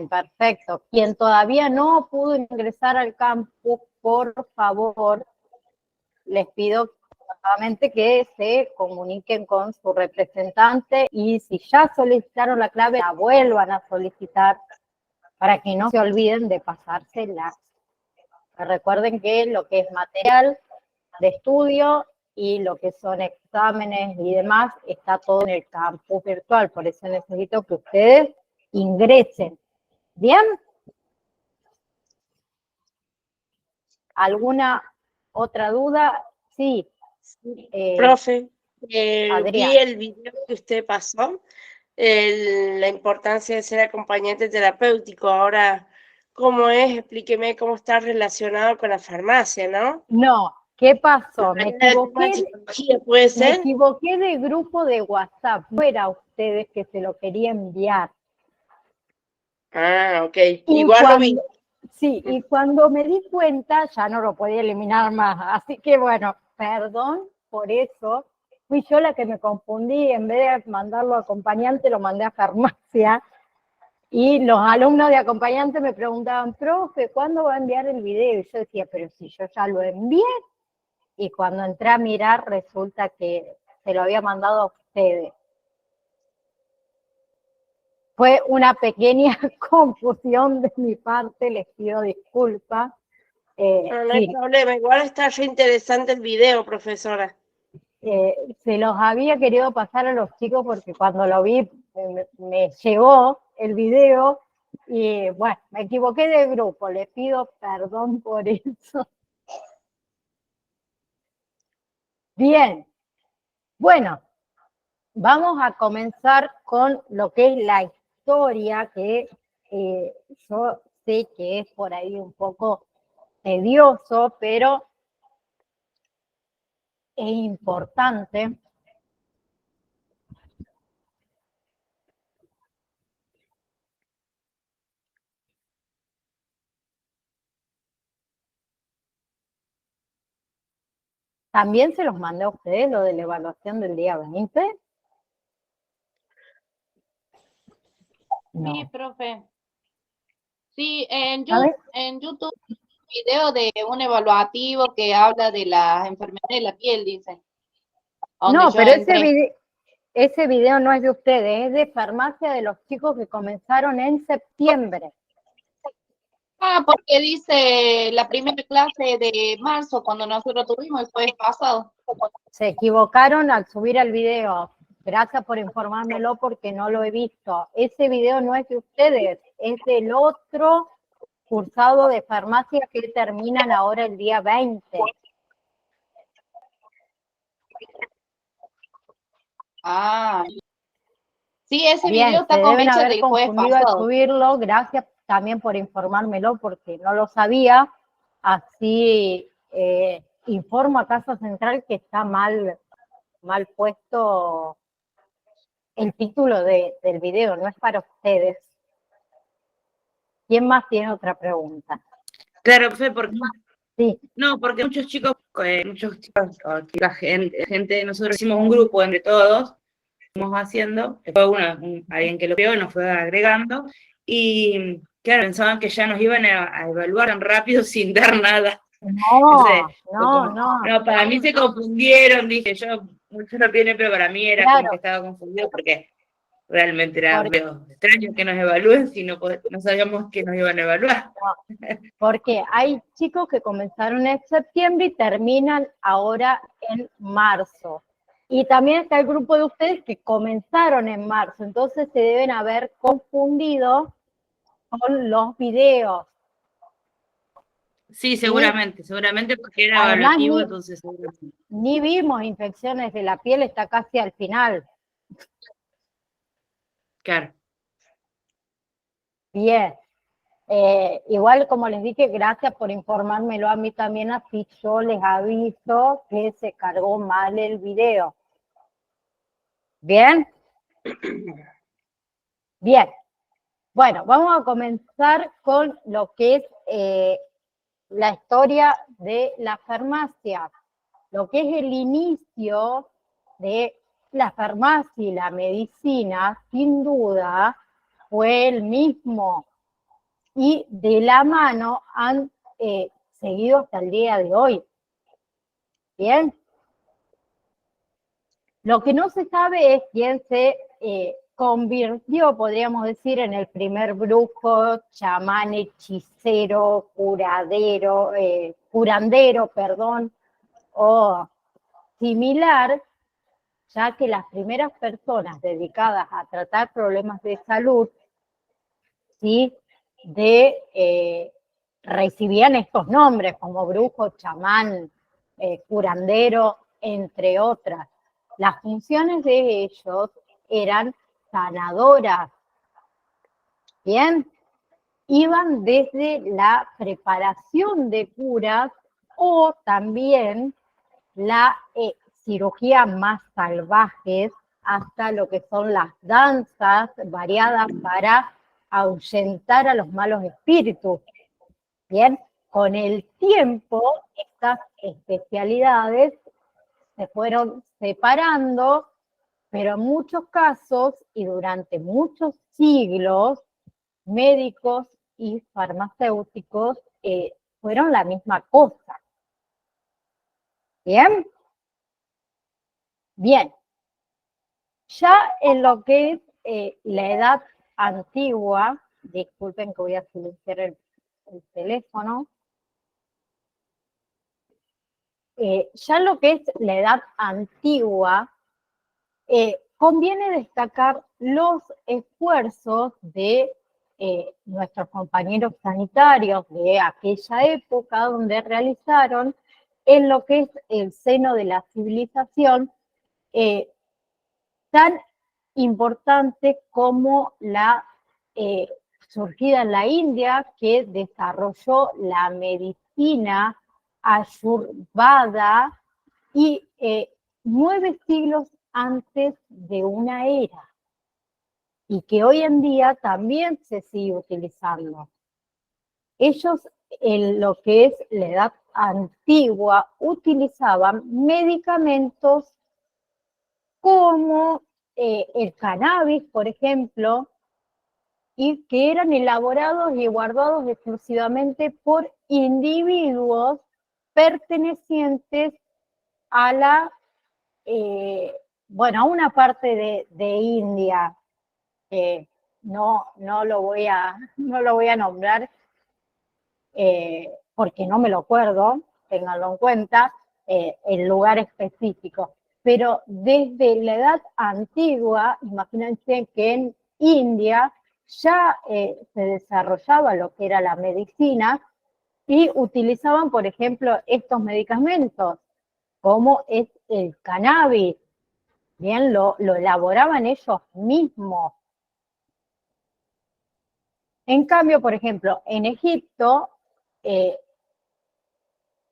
Perfecto. Quien todavía no pudo ingresar al campus, por favor, les pido nuevamente que se comuniquen con su representante y si ya solicitaron la clave, la vuelvan a solicitar para que no se olviden de pasársela. Recuerden que lo que es material de estudio y lo que son exámenes y demás está todo en el campus virtual, por eso necesito que ustedes ingresen. ¿Bien? ¿Alguna otra duda? Sí. Profe, Adrián. vi el video que usted pasó, la importancia de ser acompañante terapéutico. Ahora, ¿cómo es? Explíqueme cómo está relacionado con la farmacia, ¿no? No, ¿qué pasó? Me ¿Puede ser? equivoqué de grupo de WhatsApp. No era a ustedes que se lo quería enviar. Ah, ok. Igual lo vi. Sí, y cuando me di cuenta ya no lo podía eliminar más. Así que bueno, perdón por eso. Fui yo la que me confundí. En vez de mandarlo a acompañante, lo mandé a farmacia. Y los alumnos de acompañante me preguntaban, profe, ¿cuándo va a enviar el video? Y yo decía, pero si yo ya lo envié. Y cuando entré a mirar, resulta que se lo había mandado a ustedes. Fue una pequeña confusión de mi parte, les pido disculpas. No hay problema, igual está re interesante el video, profesora. Se los había querido pasar a los chicos porque cuando lo vi me llegó el video y bueno, me equivoqué de grupo, les pido perdón por eso. Bien, bueno, vamos a comenzar con lo que es la historia, que yo sé que es por ahí un poco tedioso, pero es importante. ¿También se los mandé a ustedes lo de la evaluación del día 20? No. Sí, profe. Sí, en YouTube un video de un evaluativo que habla de las enfermedades de la piel, dice. No, pero ese video no es de ustedes, es de farmacia de los chicos que comenzaron en septiembre. Ah, porque dice la primera clase de marzo, cuando nosotros tuvimos el jueves pasado. Se equivocaron al subir el video. Gracias por informármelo porque no lo he visto. Ese video no es de ustedes, es del otro cursado de farmacia que terminan ahora el día 20. Ah, sí, ese video está con fecha del jueves pasado. Al subirlo, gracias también por informármelo porque no lo sabía. Así informo a Casa Central que está mal puesto el título del video, no es para ustedes. ¿Quién más tiene otra pregunta? Claro, profe, porque sí. No, porque muchos chicos, gente, nosotros hicimos un grupo entre todos, estamos haciendo, después alguien que lo vio nos fue agregando, y claro, pensaban que ya nos iban a evaluar tan rápido sin dar nada. No, para mí se confundieron, dije yo, muchos no vienen, pero para mí era como que estaba confundido porque realmente era medio extraño que nos evalúen si no sabíamos que nos iban a evaluar. Porque hay chicos que comenzaron en septiembre y terminan ahora en marzo. Y también está el grupo de ustedes que comenzaron en marzo, entonces se deben haber confundido con los videos. Sí, seguramente porque era evaluativo, entonces seguramente. Ni vimos infecciones de la piel, está casi al final. Claro. Bien. Igual, como les dije, gracias por informármelo a mí también, así yo les aviso que se cargó mal el video. ¿Bien? Bien. Bueno, vamos a comenzar con lo que es la historia de la farmacia. Lo que es el inicio de la farmacia y la medicina, sin duda, fue el mismo y de la mano han seguido hasta el día de hoy. ¿Bien? Lo que no se sabe es quién se convirtió, podríamos decir, en el primer brujo, chamán, hechicero, curandero, perdón, o similar, ya que las primeras personas dedicadas a tratar problemas de salud, ¿sí? Recibían estos nombres como brujo, chamán, curandero, entre otras. Las funciones de ellos eran sanadoras, ¿bien? Iban desde la preparación de curas o también la cirugía más salvajes, hasta lo que son las danzas variadas para ahuyentar a los malos espíritus. Bien, con el tiempo estas especialidades se fueron separando, pero en muchos casos y durante muchos siglos, médicos y farmacéuticos fueron la misma cosa. ¿Bien? Bien. Ya en lo que es la edad antigua, disculpen que voy a silenciar el teléfono, ya en lo que es la edad antigua, conviene destacar los esfuerzos de nuestros compañeros sanitarios de aquella época, donde realizaron en lo que es el seno de la civilización tan importante como la surgida en la India, que desarrolló la medicina ayurveda y 9 siglos antes de una era, y que hoy en día también se sigue utilizando. Ellos, en lo que es la edad antigua, utilizaban medicamentos como el cannabis, por ejemplo, y que eran elaborados y guardados exclusivamente por individuos pertenecientes a la, a una parte de India, que no lo voy a nombrar porque no me lo acuerdo, ténganlo en cuenta, el lugar específico. Pero desde la edad antigua, imagínense que en India ya se desarrollaba lo que era la medicina y utilizaban, por ejemplo, estos medicamentos, como es el cannabis. Bien, lo elaboraban ellos mismos. En cambio, por ejemplo, en Egipto,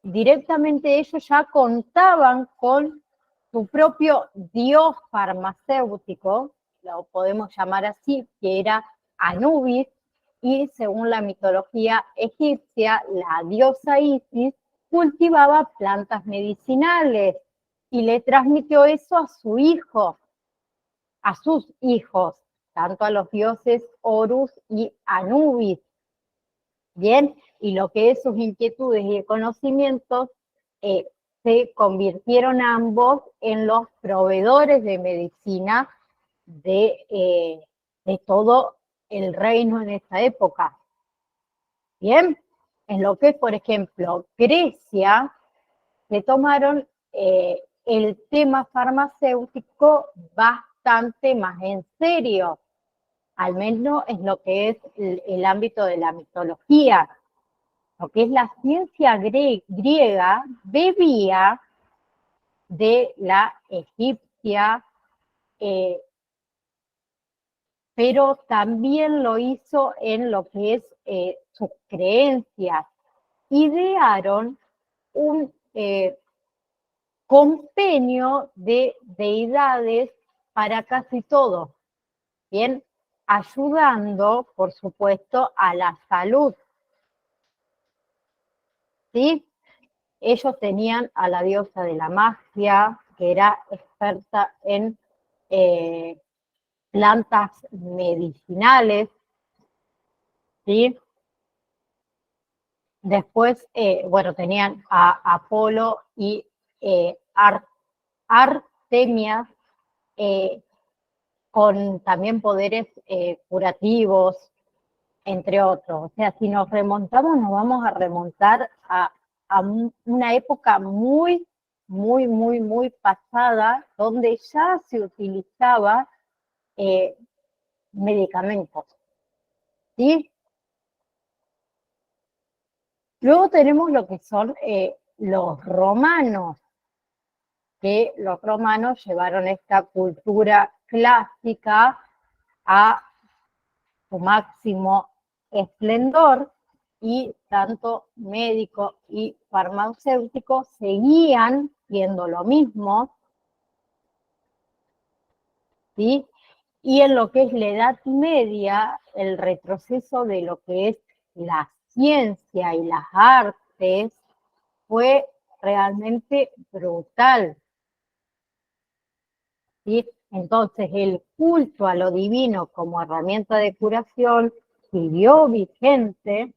directamente ellos ya contaban con su propio dios farmacéutico, lo podemos llamar así, que era Anubis, y según la mitología egipcia, la diosa Isis cultivaba plantas medicinales y le transmitió eso a su hijo, a sus hijos, tanto a los dioses Horus y Anubis. Bien, y lo que es sus inquietudes y conocimientos se convirtieron ambos en los proveedores de medicina de todo el reino en esa época. Bien, en lo que es, por ejemplo, Grecia, se tomaron el tema farmacéutico bastante más en serio, al menos en lo que es el ámbito de la mitología. Lo que es la ciencia griega bebía de la egipcia, pero también lo hizo en lo que es sus creencias. Idearon un compendio de deidades para casi todo, bien, ayudando, por supuesto, a la salud. ¿Sí? Ellos tenían a la diosa de la magia, que era experta en plantas medicinales, ¿sí? Después, bueno, tenían a Apolo y Artemia, con también poderes curativos, entre otros. O sea, si nos remontamos, nos vamos a remontar a una época muy, muy, muy, muy pasada, donde ya se utilizaba medicamentos, ¿sí? Luego tenemos lo que son los romanos, que los romanos llevaron esta cultura clásica a su máximo esplendor, y tanto médicos y farmacéuticos seguían viendo lo mismo, ¿sí? Y en lo que es la Edad Media, el retroceso de lo que es la ciencia y las artes fue realmente brutal, ¿sí? Entonces, el culto a lo divino como herramienta de curación siguió vigente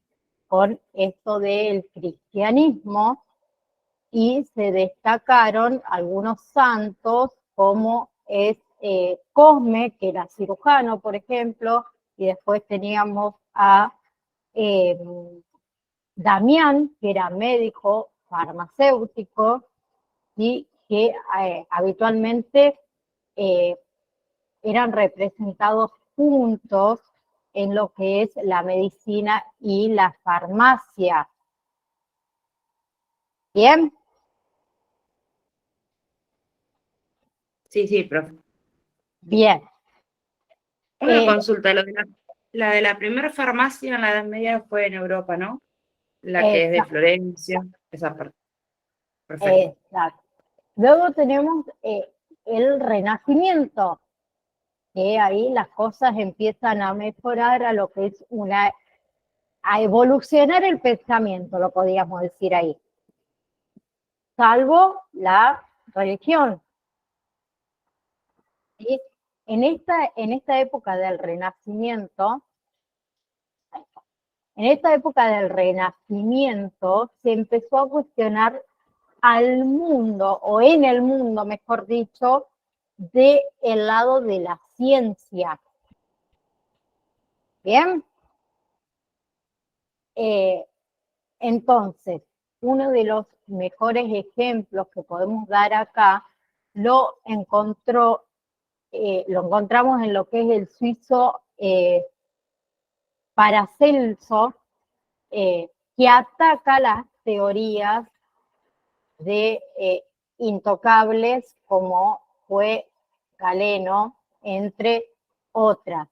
con esto del cristianismo, y se destacaron algunos santos como es Cosme, que era cirujano, por ejemplo, y después teníamos a Damián, que era médico farmacéutico, y que habitualmente eran representados juntos en lo que es la medicina y la farmacia. ¿Bien? Sí, profe. Bien. Una consulta, la de la primera farmacia en la Edad Media fue en Europa, ¿no? La que es de Florencia, esa parte. Perfecto. Exacto. Luego tenemos el Renacimiento, que ahí las cosas empiezan a mejorar a lo que es a evolucionar el pensamiento, lo podríamos decir ahí. Salvo la religión. ¿Sí? En esta época del Renacimiento, se empezó a cuestionar al mundo, o en el mundo, mejor dicho, del lado de la ciencia. ¿Bien? Entonces, uno de los mejores ejemplos que podemos dar acá lo encontramos en lo que es el suizo Paracelso, que ataca las teorías de intocables como fue Galeno, entre otras.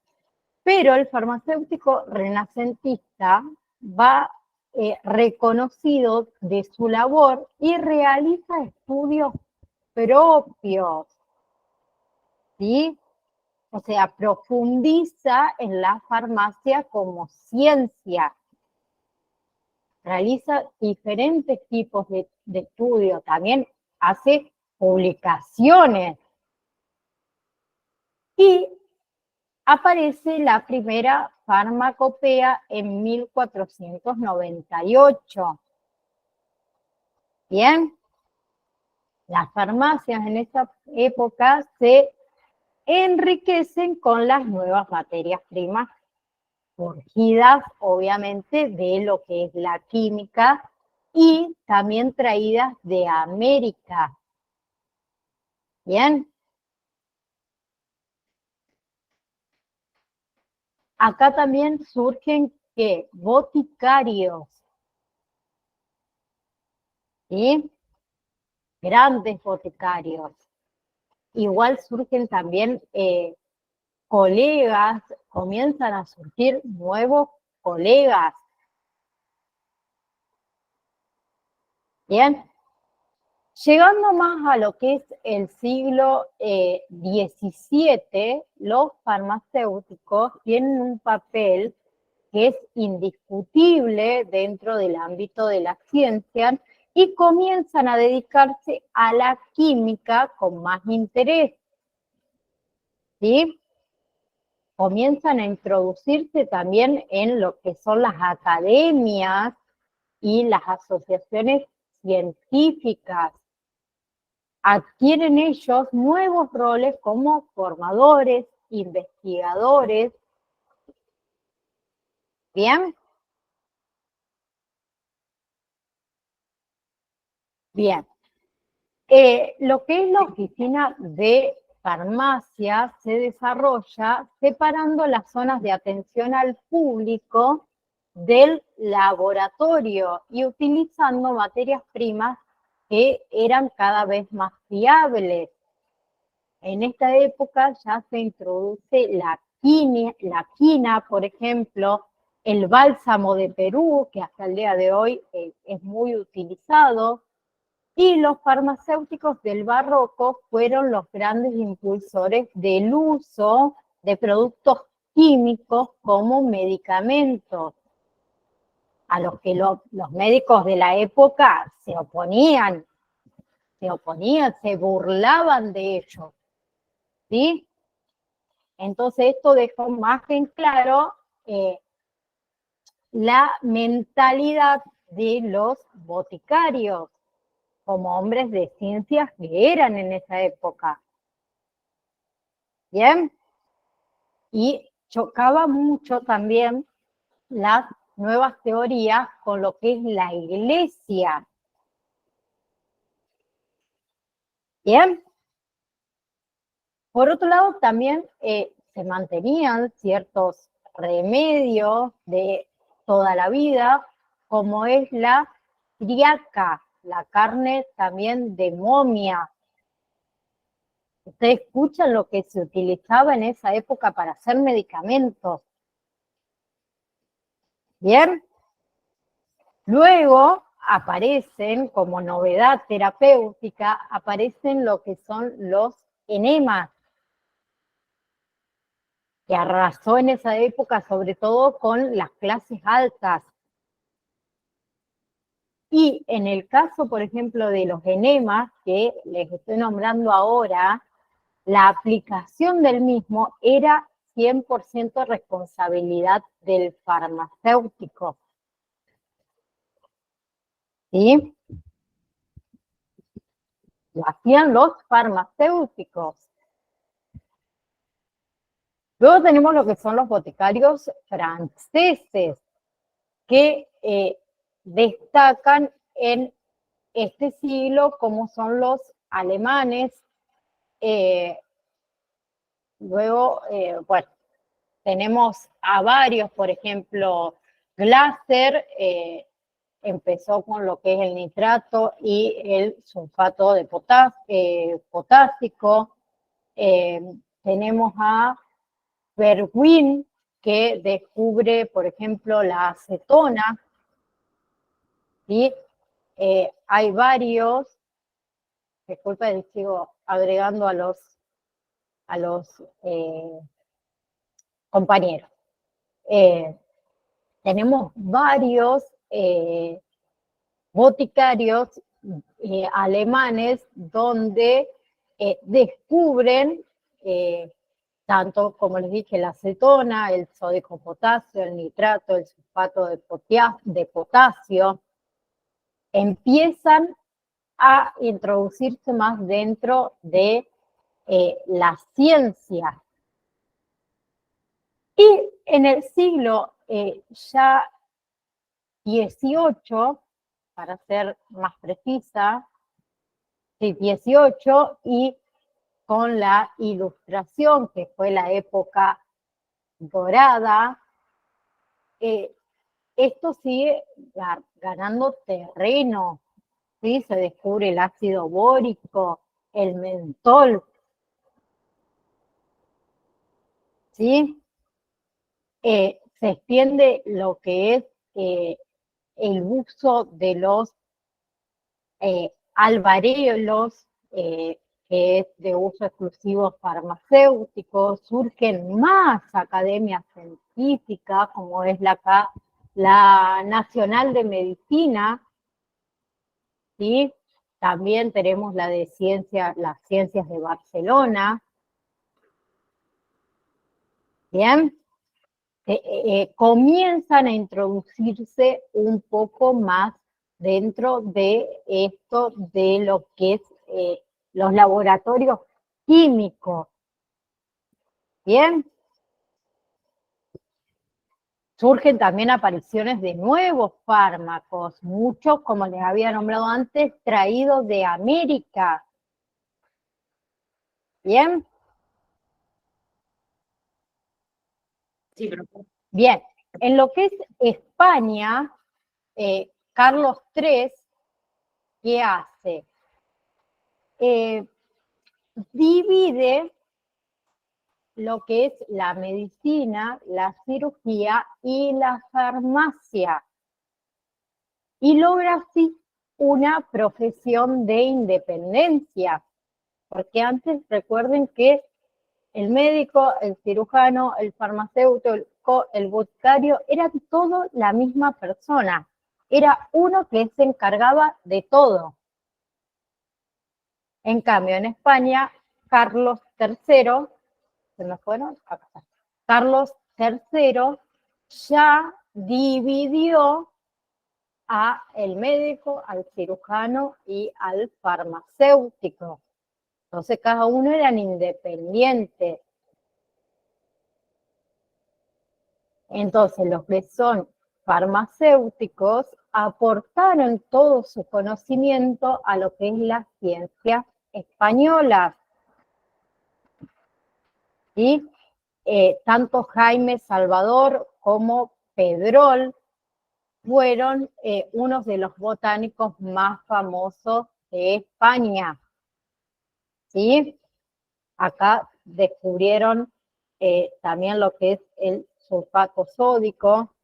Pero el farmacéutico renacentista va reconocido de su labor y realiza estudios propios, ¿sí? O sea, profundiza en la farmacia como ciencia. Realiza diferentes tipos de estudios, también hace publicaciones. Y aparece la primera farmacopea en 1498. Bien, las farmacias en esa época se enriquecen con las nuevas materias primas surgidas, obviamente, de lo que es la química, y también traídas de América. Bien. Acá también surgen boticarios, ¿sí? Grandes boticarios. Igual surgen también colegas, comienzan a surgir nuevos colegas. Bien. Llegando más a lo que es el siglo XVII, los farmacéuticos tienen un papel que es indiscutible dentro del ámbito de la ciencia, y comienzan a dedicarse a la química con más interés, ¿sí? Comienzan a introducirse también en lo que son las academias y las asociaciones científicas. Adquieren ellos nuevos roles como formadores, investigadores. ¿Bien? Bien. Lo que es la oficina de farmacia se desarrolla separando las zonas de atención al público del laboratorio y utilizando materias primas que eran cada vez más fiables. En esta época ya se introduce la quina, por ejemplo, el bálsamo de Perú, que hasta el día de hoy es muy utilizado, y los farmacéuticos del barroco fueron los grandes impulsores del uso de productos químicos como medicamentos, a los que los médicos de la época se oponían, se burlaban de ellos, ¿sí? Entonces esto dejó más en claro la mentalidad de los boticarios, como hombres de ciencias que eran en esa época. ¿Bien? Y chocaba mucho también las nuevas teorías con lo que es la iglesia. ¿Bien? Por otro lado, también se mantenían ciertos remedios de toda la vida, como es la triaca, la carne también de momia. Ustedes escuchan lo que se utilizaba en esa época para hacer medicamentos. ¿Bien? Luego aparecen, como novedad terapéutica, aparecen lo que son los enemas, que arrasó en esa época, sobre todo con las clases altas. Y en el caso, por ejemplo, de los enemas, que les estoy nombrando ahora, la aplicación del mismo era 100% responsabilidad del farmacéutico. ¿Sí? Lo hacían los farmacéuticos. Luego tenemos lo que son los boticarios franceses, que destacan en este siglo, como son los alemanes. Luego, bueno, tenemos a varios, por ejemplo, Glaser empezó con lo que es el nitrato y el sulfato de potásico. Tenemos a Berwin, que descubre, por ejemplo, la acetona. ¿Sí? Hay varios, disculpa, sigo agregando a los compañeros. Tenemos varios boticarios alemanes donde descubren tanto, como les dije, la acetona, el sodio con potasio, el nitrato, el sulfato de potasio, empiezan a introducirse más dentro de la ciencia. Y en el siglo ya 18, para ser más precisa, 18, y con la Ilustración, que fue la época dorada, esto sigue ganando terreno, ¿sí? Se descubre el ácido bórico, el mentol, ¿sí? Se extiende lo que es el uso de los albarelos, que es de uso exclusivo farmacéutico. Surgen más academias científicas, como es la Nacional de Medicina, ¿sí? También tenemos la de las ciencias de Barcelona. Bien, comienzan a introducirse un poco más dentro de esto de lo que es los laboratorios químicos. ¿Bien? Surgen también apariciones de nuevos fármacos, muchos, como les había nombrado antes, traídos de América. ¿Bien? Sí, pero... Bien, en lo que es España, Carlos III, ¿qué hace? Divide lo que es la medicina, la cirugía y la farmacia. Y logra así una profesión de independencia. Porque antes recuerden que el médico, el cirujano, el farmacéutico, el boticario, eran todo la misma persona. Era uno que se encargaba de todo. En cambio, en España, Carlos III, ¿se me fueron? Acá está. Carlos III ya dividió a el médico, al cirujano y al farmacéutico. Entonces cada uno eran independientes. Entonces los que son farmacéuticos aportaron todo su conocimiento a lo que es la ciencia española. ¿Sí? Tanto Jaime Salvador como Pedrol fueron unos de los botánicos más famosos de España. ¿Sí? Acá descubrieron también lo que es el sulfato sódico.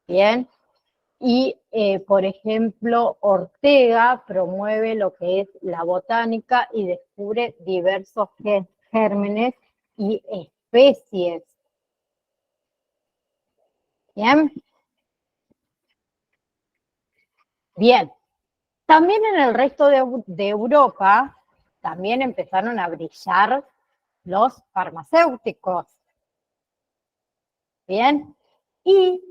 Bien. Y, por ejemplo, Ortega promueve lo que es la botánica y descubre diversos gérmenes y especies. ¿Bien? Bien. También en el resto de Europa, también empezaron a brillar los farmacéuticos. Bien. Y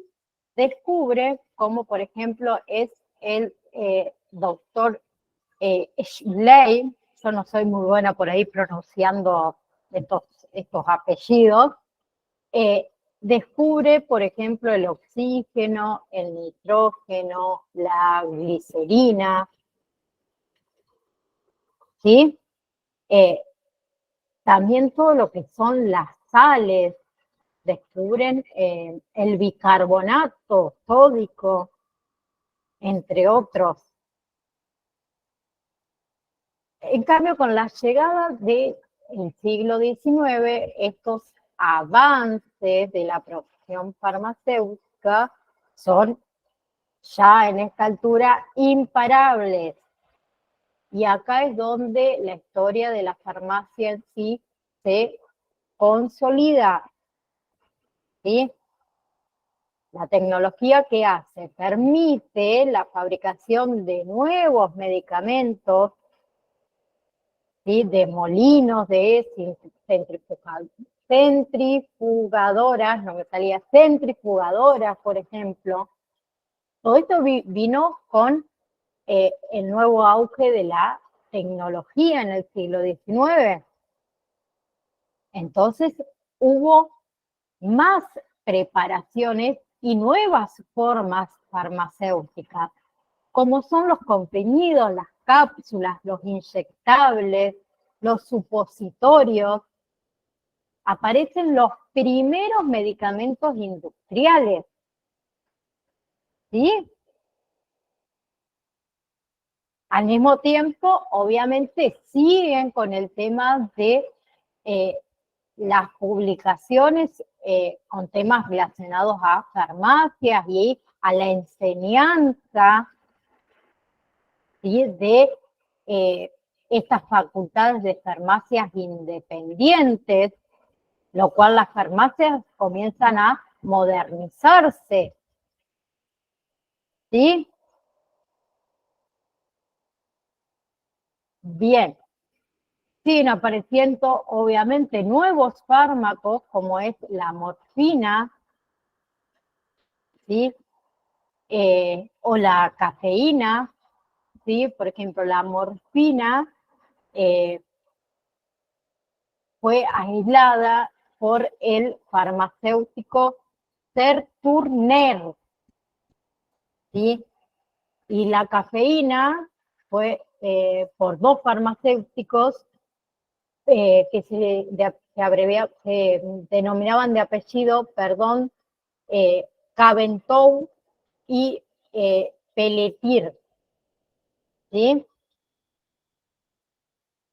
descubre, como por ejemplo es el doctor Schleich, yo no soy muy buena por ahí pronunciando estos apellidos, descubre, por ejemplo, el oxígeno, el nitrógeno, la glicerina, ¿sí? También todo lo que son las sales, descubren el bicarbonato sódico, entre otros. En cambio, con la llegada del siglo XIX, estos avances de la profesión farmacéutica son ya en esta altura imparables. Y acá es donde la historia de la farmacia en sí se consolida. ¿Sí? La tecnología que hace permite la fabricación de nuevos medicamentos, ¿sí? De molinos, de centrifugadoras, no me salía, centrifugadoras, por ejemplo. Todo esto vino con el nuevo auge de la tecnología en el siglo XIX. Entonces hubo más preparaciones y nuevas formas farmacéuticas, como son los comprimidos, las cápsulas, los inyectables, los supositorios. Aparecen los primeros medicamentos industriales. ¿Sí? Al mismo tiempo, obviamente, siguen con el tema de las publicaciones con temas relacionados a farmacias y a la enseñanza, ¿sí? De estas facultades de farmacias independientes, lo cual las farmacias comienzan a modernizarse. ¿Sí? Bien. Siguen apareciendo, obviamente, nuevos fármacos, como es la morfina, ¿sí? o la cafeína, ¿sí? Por ejemplo, la morfina fue aislada por el farmacéutico Serturner, ¿sí? Y la cafeína fue por dos farmacéuticos que se denominaban de apellido, perdón, Caventou y Pelletier, ¿sí?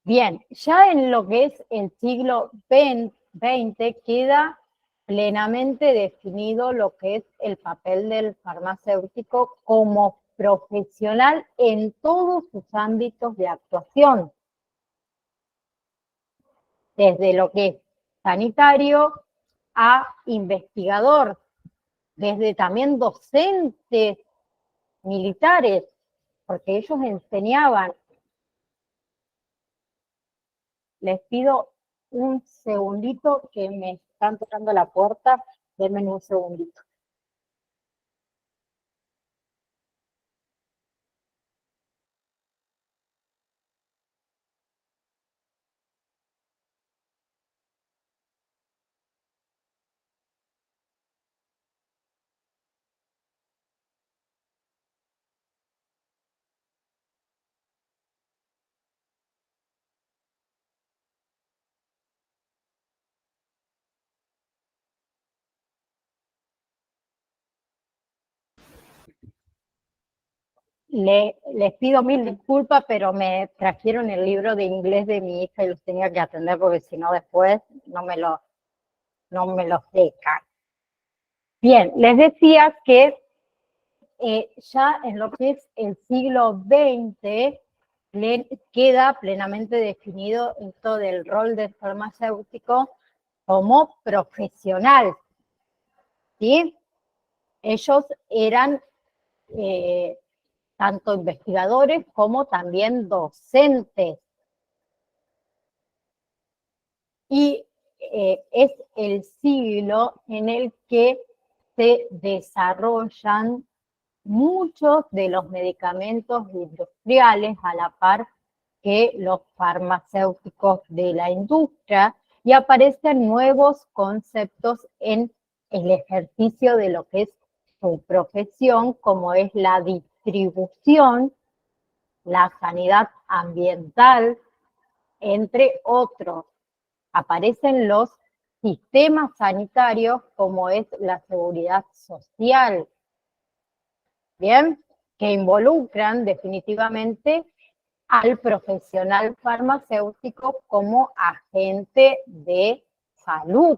Bien, ya en lo que es el siglo XX queda plenamente definido lo que es el papel del farmacéutico como profesional en todos sus ámbitos de actuación, desde lo que es sanitario a investigador, desde también docentes militares, porque ellos enseñaban. Les pido un segundito que me están tocando la puerta. Denme un segundito. Les pido mil disculpas, pero me trajeron el libro de inglés de mi hija y los tenía que atender porque si no después no me los dejan. Bien, les decía que ya en lo que es el siglo XX queda plenamente definido esto del rol del farmacéutico como profesional, ¿sí? Ellos eran tanto investigadores como también docentes. Y es el siglo en el que se desarrollan muchos de los medicamentos industriales a la par que los farmacéuticos de la industria y aparecen nuevos conceptos en el ejercicio de lo que es su profesión, como es la distribución, la sanidad ambiental, entre otros. Aparecen los sistemas sanitarios como es la seguridad social, ¿bien? Que involucran definitivamente al profesional farmacéutico como agente de salud.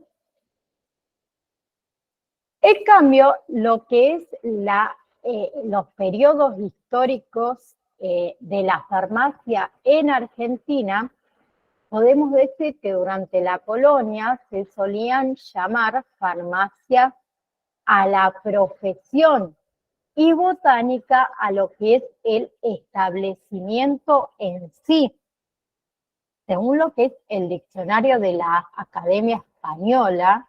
En cambio, lo que es los periodos históricos de la farmacia en Argentina, podemos decir que durante la colonia se solían llamar farmacia a la profesión y botánica a lo que es el establecimiento en sí. Según lo que es el diccionario de la Academia Española,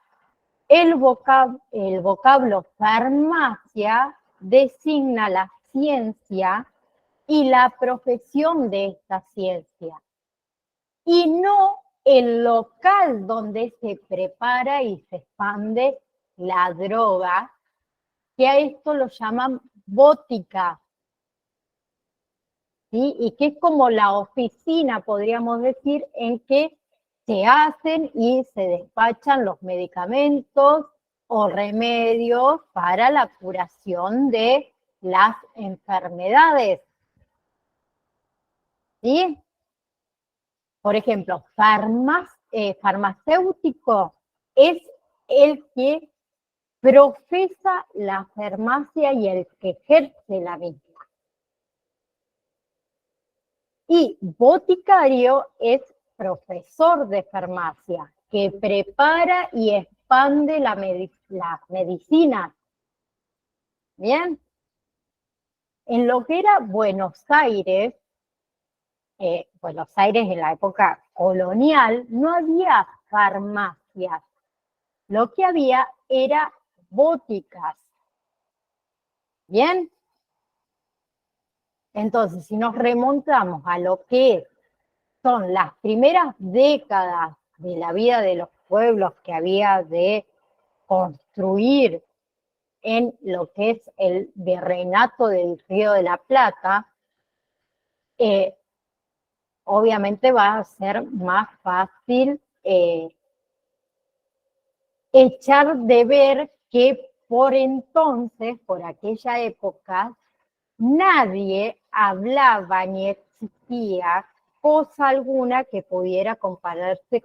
el vocablo farmacia designa la ciencia y la profesión de esta ciencia, y no el local donde se prepara y se expande la droga, que a esto lo llaman botica, ¿sí? Y que es como la oficina, podríamos decir, en que se hacen y se despachan los medicamentos o remedios para la curación de las enfermedades, ¿sí? Por ejemplo, farmacéutico es el que profesa la farmacia y el que ejerce la misma. Y boticario es profesor de farmacia, que prepara y expande las medicinas. ¿Bien? En lo que era Buenos Aires en la época colonial, no había farmacias. Lo que había era boticas. ¿Bien? Entonces, si nos remontamos a lo que son las primeras décadas de la vida de los pueblos que había de construir en lo que es el virreinato del Río de la Plata, obviamente va a ser más fácil echar de ver que por entonces, por aquella época, nadie hablaba ni existía cosa alguna que pudiera compararse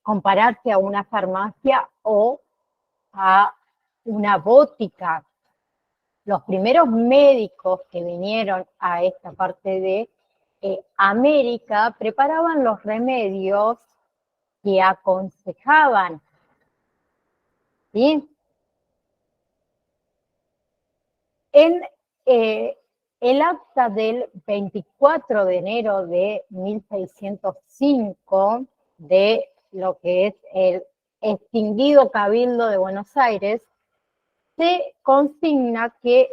compararse a una farmacia o a una bótica. Los primeros médicos que vinieron a esta parte de América preparaban los remedios que aconsejaban, ¿sí? En el acta del 24 de enero de 1605 de lo que es el extinguido Cabildo de Buenos Aires, se consigna que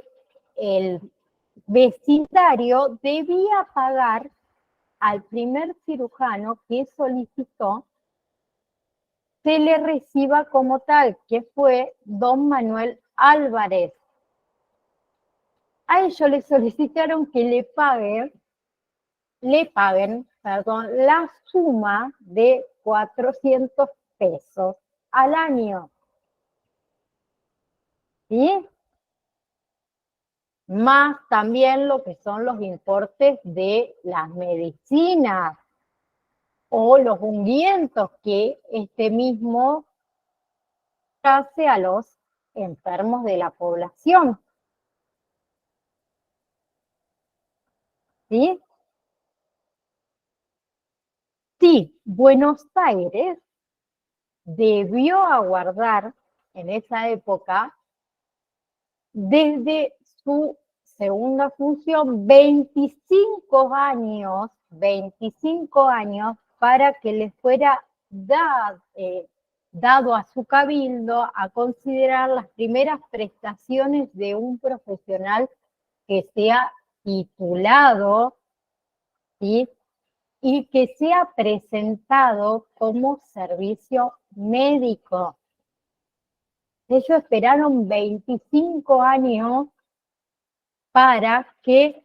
el vecindario debía pagar al primer cirujano que solicitó se le reciba como tal, que fue don Manuel Álvarez. A ellos le solicitaron que le paguen, la suma de 400 pesos al año. ¿Sí? Más también lo que son los importes de las medicinas o los ungüentos que este mismo hace a los enfermos de la población. ¿Sí? Sí, Buenos Aires debió aguardar en esa época, desde su segunda función, 25 años para que le fuera dado a su cabildo a considerar las primeras prestaciones de un profesional que sea titulado, ¿sí? Y que sea presentado como servicio médico. Ellos esperaron 25 años para que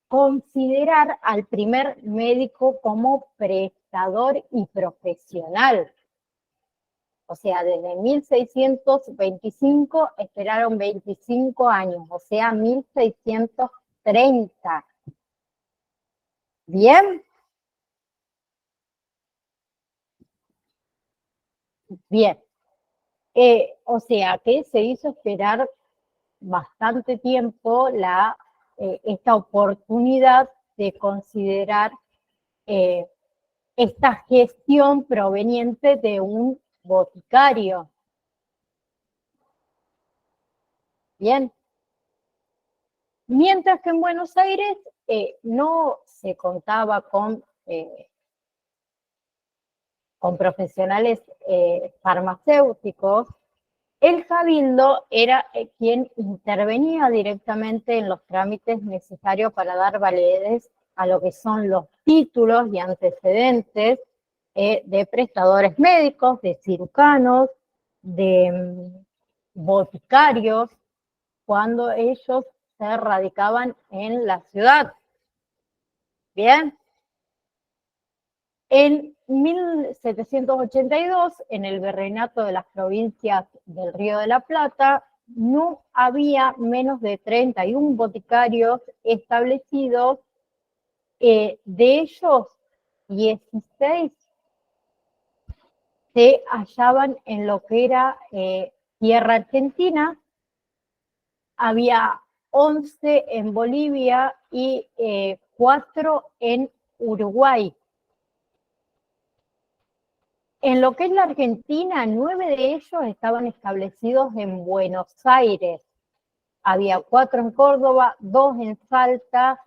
considerar al primer médico como prestador y profesional. O sea, desde 1625 esperaron 25 años, o sea, 1630. ¿Bien? Bien. O sea, que se hizo esperar bastante tiempo esta oportunidad de considerar esta gestión proveniente de un boticario. Bien. Mientras que en Buenos Aires no se contaba con profesionales farmacéuticos, el cabildo era quien intervenía directamente en los trámites necesarios para dar validez a lo que son los títulos y antecedentes de prestadores médicos, de cirujanos, de boticarios, cuando ellos se radicaban en la ciudad. Bien. En 1782, en el virreinato de las provincias del Río de la Plata, no había menos de 31 boticarios establecidos. De ellos, 16 se hallaban en lo que era tierra argentina, había 11 en Bolivia y 4 en Uruguay. En lo que es la Argentina, 9 de ellos estaban establecidos en Buenos Aires. Había 4 en Córdoba, 2 en Salta,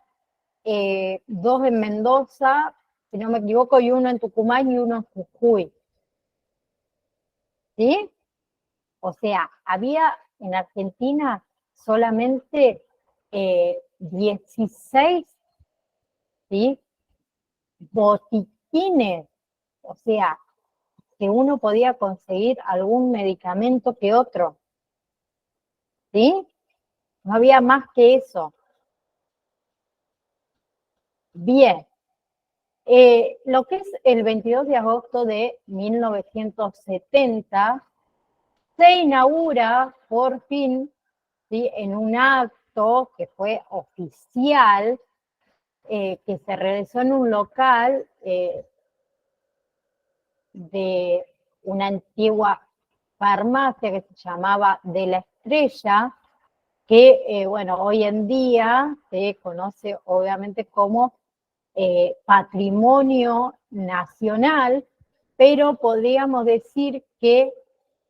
2 en Mendoza, si no me equivoco, y 1 en Tucumán y 1 en Jujuy. ¿Sí? O sea, había en Argentina solamente 16, ¿sí?, botiquines, o sea, que uno podía conseguir algún medicamento que otro, ¿sí? No había más que eso. Bien, lo que es el 22 de agosto de 1970, se inaugura por fin, ¿sí?, en un acto que fue oficial, que se realizó en un local de una antigua farmacia que se llamaba De la Estrella, que, bueno, hoy en día se conoce obviamente como patrimonio nacional, pero podríamos decir que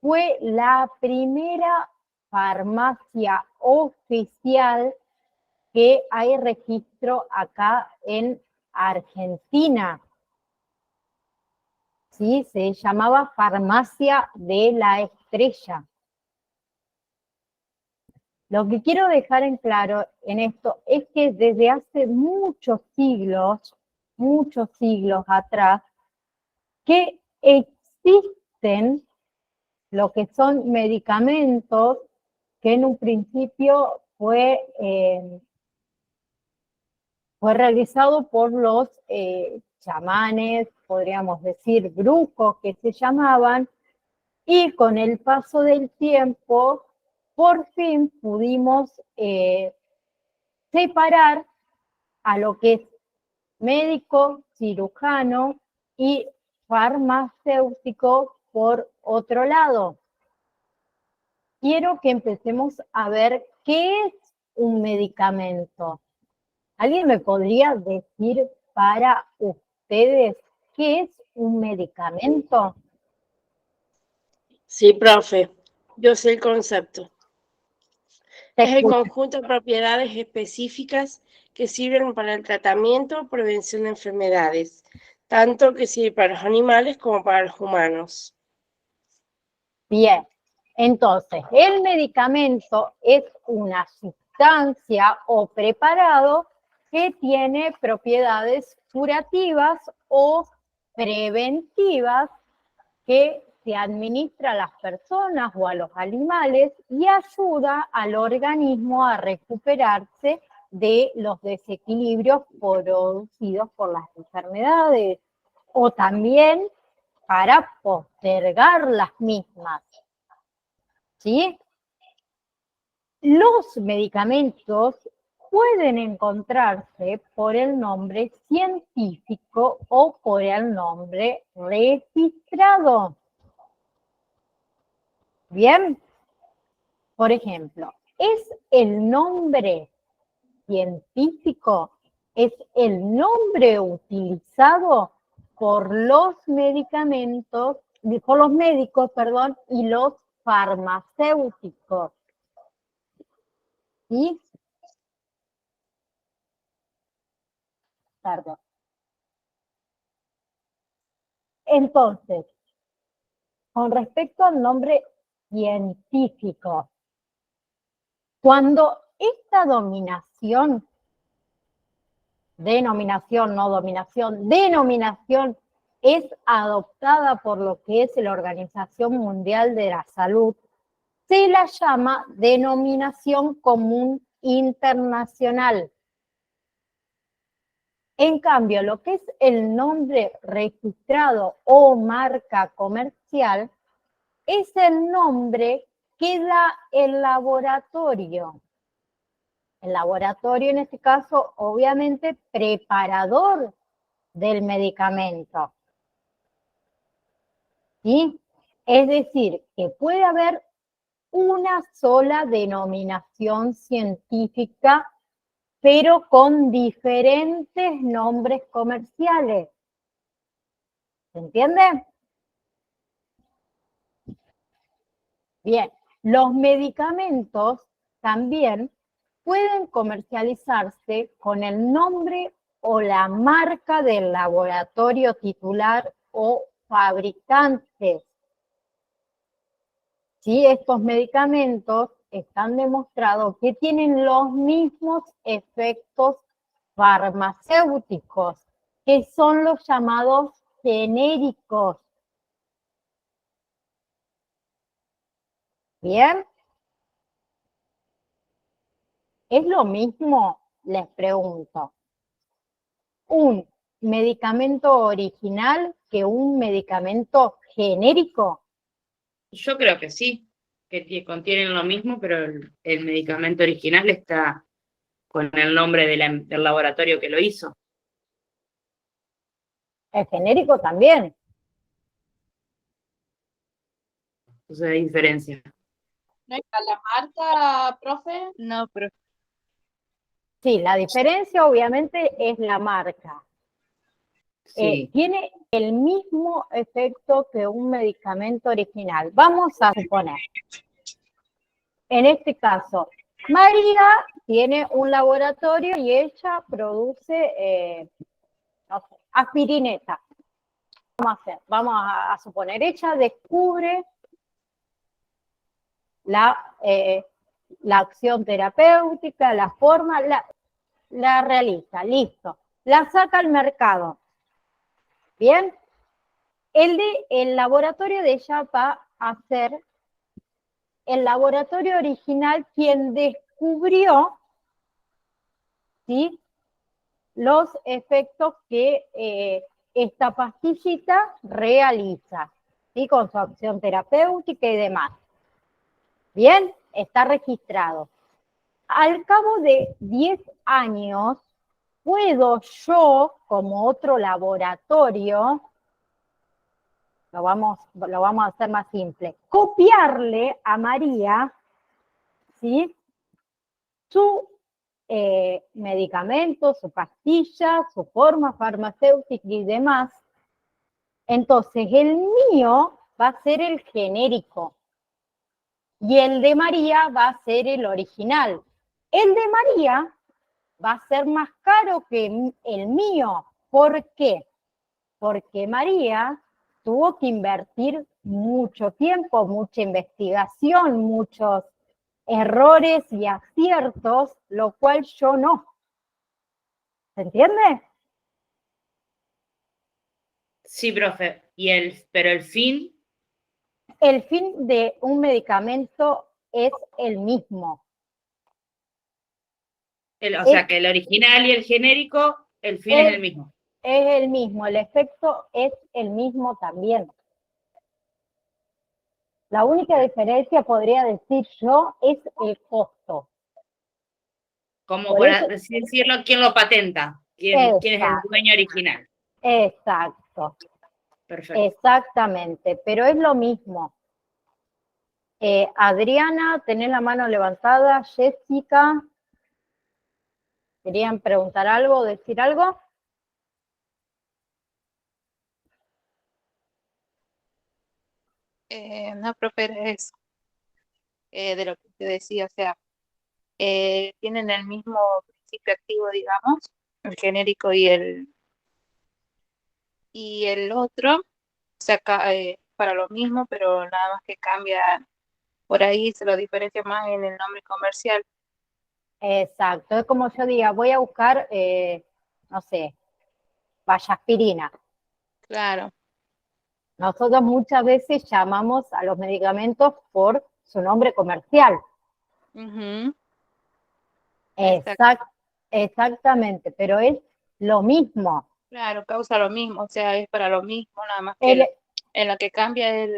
fue la primera farmacia oficial que hay registro acá en Argentina. ¿Sí? Se llamaba Farmacia de la Estrella. Lo que quiero dejar en claro en esto es que desde hace muchos siglos atrás, que existen lo que son medicamentos que en un principio fue realizado por los chamanes, podríamos decir brujos que se llamaban, y con el paso del tiempo, por fin pudimos separar a lo que es médico, cirujano y farmacéutico por otro lado. Quiero que empecemos a ver qué es un medicamento. ¿Alguien me podría decir para ustedes qué es un medicamento? Sí, profe, yo sé el concepto. Te Es el escucho. conjunto de propiedades específicas que sirven para el tratamiento o prevención de enfermedades, tanto que sirve para los animales como para los humanos. Bien, entonces, el medicamento es una sustancia o preparado que tiene propiedades curativas o preventivas que se administra a las personas o a los animales y ayuda al organismo a recuperarse de los desequilibrios producidos por las enfermedades, o también para postergar las mismas, ¿sí? Los medicamentos pueden encontrarse por el nombre científico o por el nombre registrado. Bien, por ejemplo, ¿es el nombre científico, es el nombre utilizado por los medicamentos, por los médicos, perdón, y los farmacéuticos? ¿Sí? Perdón. Entonces, con respecto al nombre científico, cuando esta denominación es adoptada por lo que es la Organización Mundial de la Salud, se la llama denominación común internacional. En cambio, lo que es el nombre registrado o marca comercial es el nombre que da el laboratorio. El laboratorio, en este caso, obviamente, preparador del medicamento. ¿Sí? Es decir, que puede haber una sola denominación científica, pero con diferentes nombres comerciales. ¿Se entiende? Bien, los medicamentos también pueden comercializarse con el nombre o la marca del laboratorio titular o fabricante. ¿sí? Estos medicamentos están demostrados que tienen los mismos efectos farmacéuticos, que son los llamados genéricos. ¿Bien? ¿Es lo mismo? Les pregunto. ¿Un medicamento original que un medicamento genérico? Yo creo que sí, que contienen lo mismo, pero el medicamento original está con el nombre del laboratorio que lo hizo. El genérico también. Entonces hay diferencia. ¿No está la marca, profe? No, pero Sí, la diferencia obviamente es la marca. Sí. Tiene el mismo efecto que un medicamento original. Vamos a suponer, en este caso, María tiene un laboratorio y ella produce, no sé, aspirineta. Vamos a suponer, ella descubre la acción terapéutica, la forma, la realiza, listo. La saca al mercado. Bien, el laboratorio de ella va a ser el laboratorio original quien descubrió, ¿sí?, los efectos que esta pastillita realiza, ¿sí?, con su acción terapéutica y demás. Bien, está registrado. Al cabo de 10 años, puedo yo, como otro laboratorio, lo vamos a hacer más simple, copiarle a María, ¿sí?, su medicamento, su pastilla, su forma farmacéutica y demás. Entonces, el mío va a ser el genérico y el de María va a ser el original. El de María va a ser más caro que el mío. ¿Por qué? Porque María tuvo que invertir mucho tiempo, mucha investigación, muchos errores y aciertos, lo cual yo no. ¿Se entiende? Sí, profe. Pero el fin, El fin de un medicamento es el mismo. o sea, que el original y el genérico, el fin es el mismo. Es el mismo, el efecto es el mismo también. La única diferencia, podría decir yo, es el costo. Como Por por eso, así decirlo, ¿quién lo patenta? ¿Quién es el dueño original? exacto. Perfecto. Exactamente, pero es lo mismo. Adriana, tenés la mano levantada. Jessica, ¿querían preguntar algo, decir algo? No, profe, era eso, de lo que te decía, o sea, tienen el mismo principio activo, digamos, el genérico y el otro, o sea, para lo mismo, pero nada más que cambia, por ahí se lo diferencia más en el nombre comercial. Exacto, es como yo diga, voy a buscar, no sé, vallaspirina. Claro. Nosotros muchas veces llamamos a los medicamentos por su nombre comercial. Ujú. Exactamente, pero es lo mismo. Claro, causa lo mismo, o sea, es para lo mismo, nada más que en lo que cambia es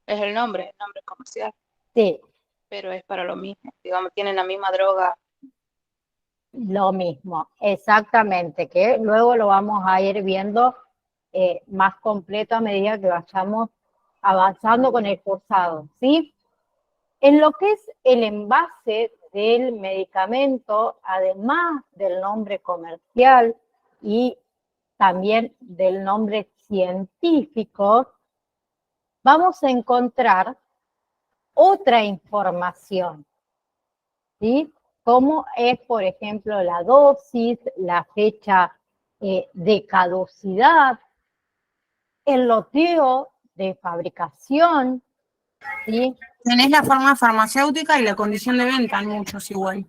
el nombre comercial, Sí, pero es para lo mismo, digamos, tienen la misma droga. lo mismo, exactamente, que luego lo vamos a ir viendo más completo a medida que vayamos avanzando con el cursado, ¿sí? En lo que es el envase del medicamento, además del nombre comercial y también del nombre científico, vamos a encontrar otra información, ¿sí? Como es, por ejemplo, la dosis, la fecha de caducidad, el loteo de fabricación, ¿sí? Tenés la forma farmacéutica y la condición de venta en muchos igual.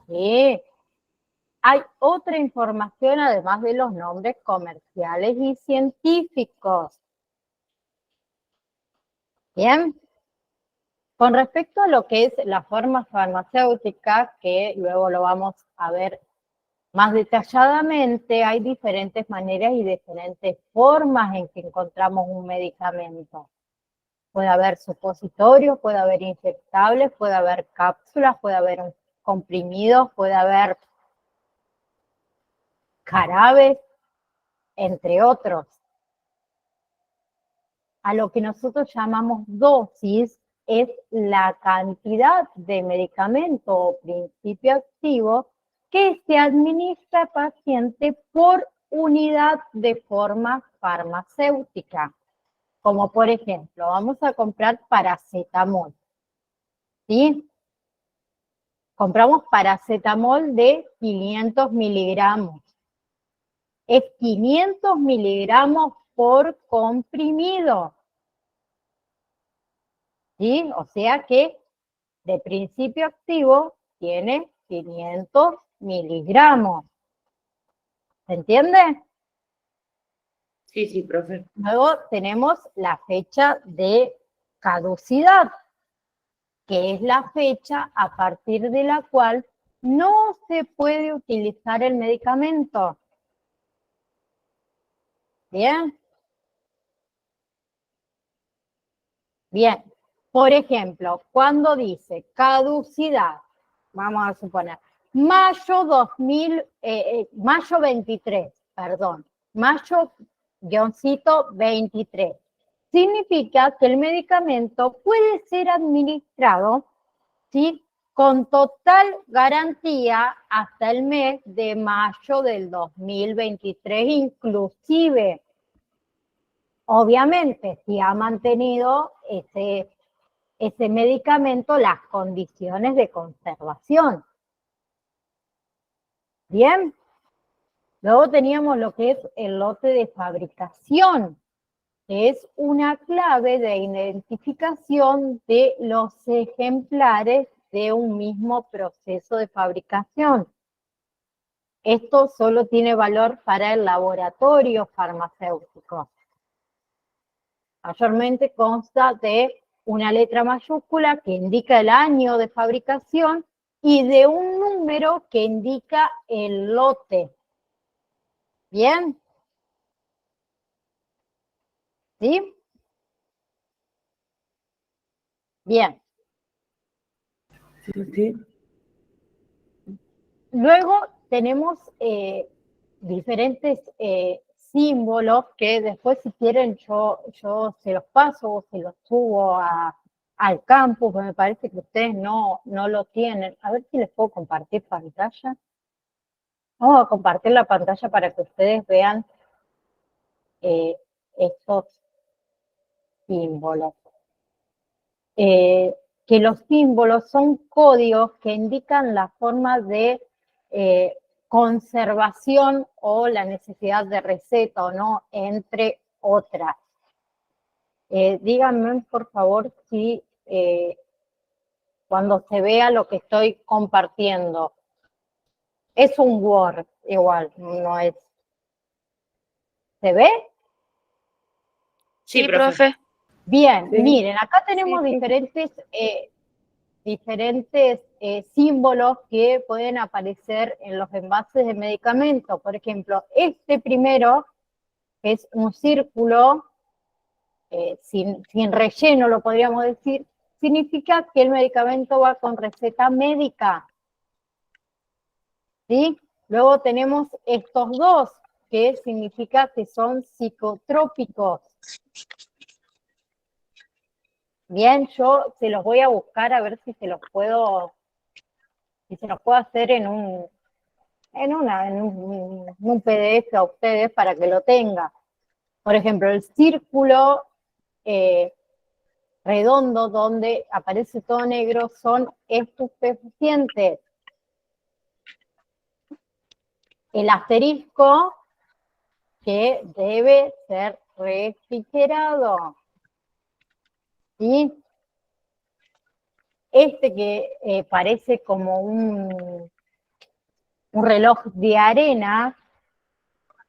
Sí. Hay otra información además de los nombres comerciales y científicos. Bien. Con respecto a lo que es la forma farmacéutica, que luego lo vamos a ver más detalladamente, hay diferentes maneras y diferentes formas en que encontramos un medicamento. Puede haber supositorios, puede haber inyectables, puede haber cápsulas, puede haber comprimidos, puede haber jarabes, entre otros. A lo que nosotros llamamos dosis es la cantidad de medicamento o principio activo que se administra al paciente por unidad de forma farmacéutica. Como por ejemplo, vamos a comprar paracetamol, ¿sí? Compramos paracetamol de 500 miligramos. Es 500 miligramos por comprimido, ¿sí? O sea que de principio activo tiene 500 miligramos. ¿Se entiende? Sí, sí, profe. Luego tenemos la fecha de caducidad, que es la fecha a partir de la cual no se puede utilizar el medicamento. ¿Bien? Bien. Por ejemplo, cuando dice caducidad, vamos a suponer, mayo 23, perdón, mayo-23, significa que el medicamento puede ser administrado, ¿sí?, con total garantía hasta el mes de mayo del 2023 inclusive. Obviamente, si ha mantenido ese medicamento las condiciones de conservación. Bien. Luego teníamos lo que es el lote de fabricación, que es una clave de identificación de los ejemplares de un mismo proceso de fabricación. Esto solo tiene valor para el laboratorio farmacéutico. Mayormente consta de una letra mayúscula que indica el año de fabricación y de un número que indica el lote. ¿Bien? ¿Sí? Bien. Sí, sí. Luego tenemos diferentes símbolos que después, si quieren, yo se los paso o se los subo al campus, porque me parece que ustedes no lo tienen. A ver si les puedo compartir pantalla. Vamos a compartir la pantalla para que ustedes vean estos símbolos. Que los símbolos son códigos que indican la forma de conservación o la necesidad de receta o no, entre otras. Díganme, por favor, si cuando se vea lo que estoy compartiendo. Es un Word, igual, no es. ¿Se ve? Sí, profe. Bien, Sí. miren, acá tenemos Sí. diferentes símbolos que pueden aparecer en los envases de medicamentos. Por ejemplo, este primero es un círculo sin relleno, lo podríamos decir, significa que el medicamento va con receta médica. ¿Sí? Luego tenemos estos dos, que significa que son psicotrópicos. Bien, yo se los voy a buscar a ver si se los puedo hacer en un PDF a ustedes para que lo tengan. Por ejemplo, el círculo redondo donde aparece todo negro son estupefacientes. El asterisco que debe ser refrigerado. ¿sí? Este que parece como un reloj de arena,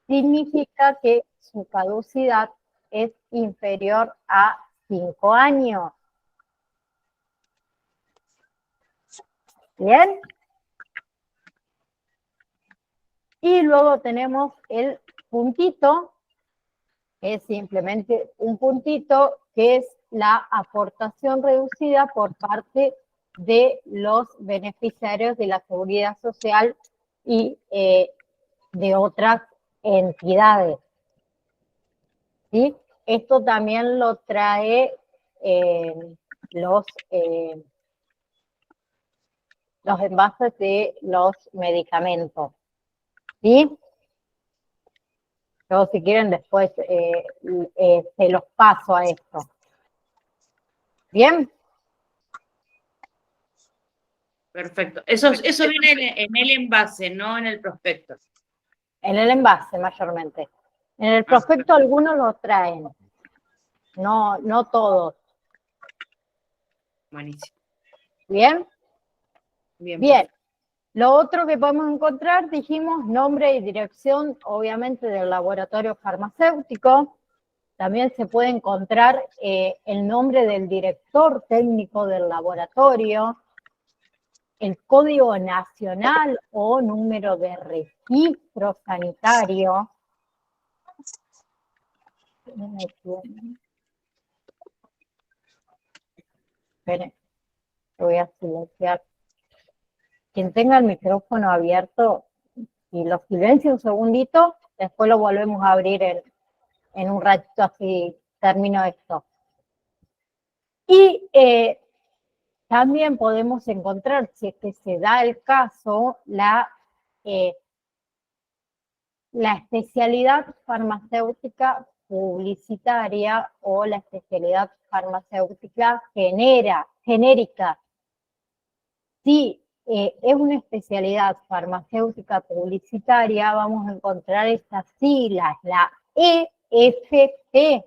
significa que su caducidad es inferior a 5 años. ¿Bien? Y luego tenemos el puntito, que es simplemente un puntito, que es la aportación reducida por parte de los beneficiarios de la seguridad social y de otras entidades. ¿Sí? Esto también lo trae los envases de los medicamentos. ¿Sí? Yo, si quieren, después se los paso a esto. ¿Bien? Perfecto. Eso viene en el envase, no en el prospecto. En el envase, mayormente. En el prospecto algunos lo traen. No todos. Buenísimo. ¿Bien? Bien. Bien. Lo otro que podemos encontrar, dijimos, nombre y dirección, obviamente, del laboratorio farmacéutico. También se puede encontrar el nombre del director técnico del laboratorio, el código nacional o número de registro sanitario. Esperen, lo voy a silenciar. Quien tenga el micrófono abierto, y lo silencio un segundito, después lo volvemos a abrir en un ratito, así termino esto. Y también podemos encontrar, si es que se da el caso, la especialidad farmacéutica publicitaria o la especialidad farmacéutica genérica. Si es una especialidad farmacéutica publicitaria, vamos a encontrar estas siglas, la EFG.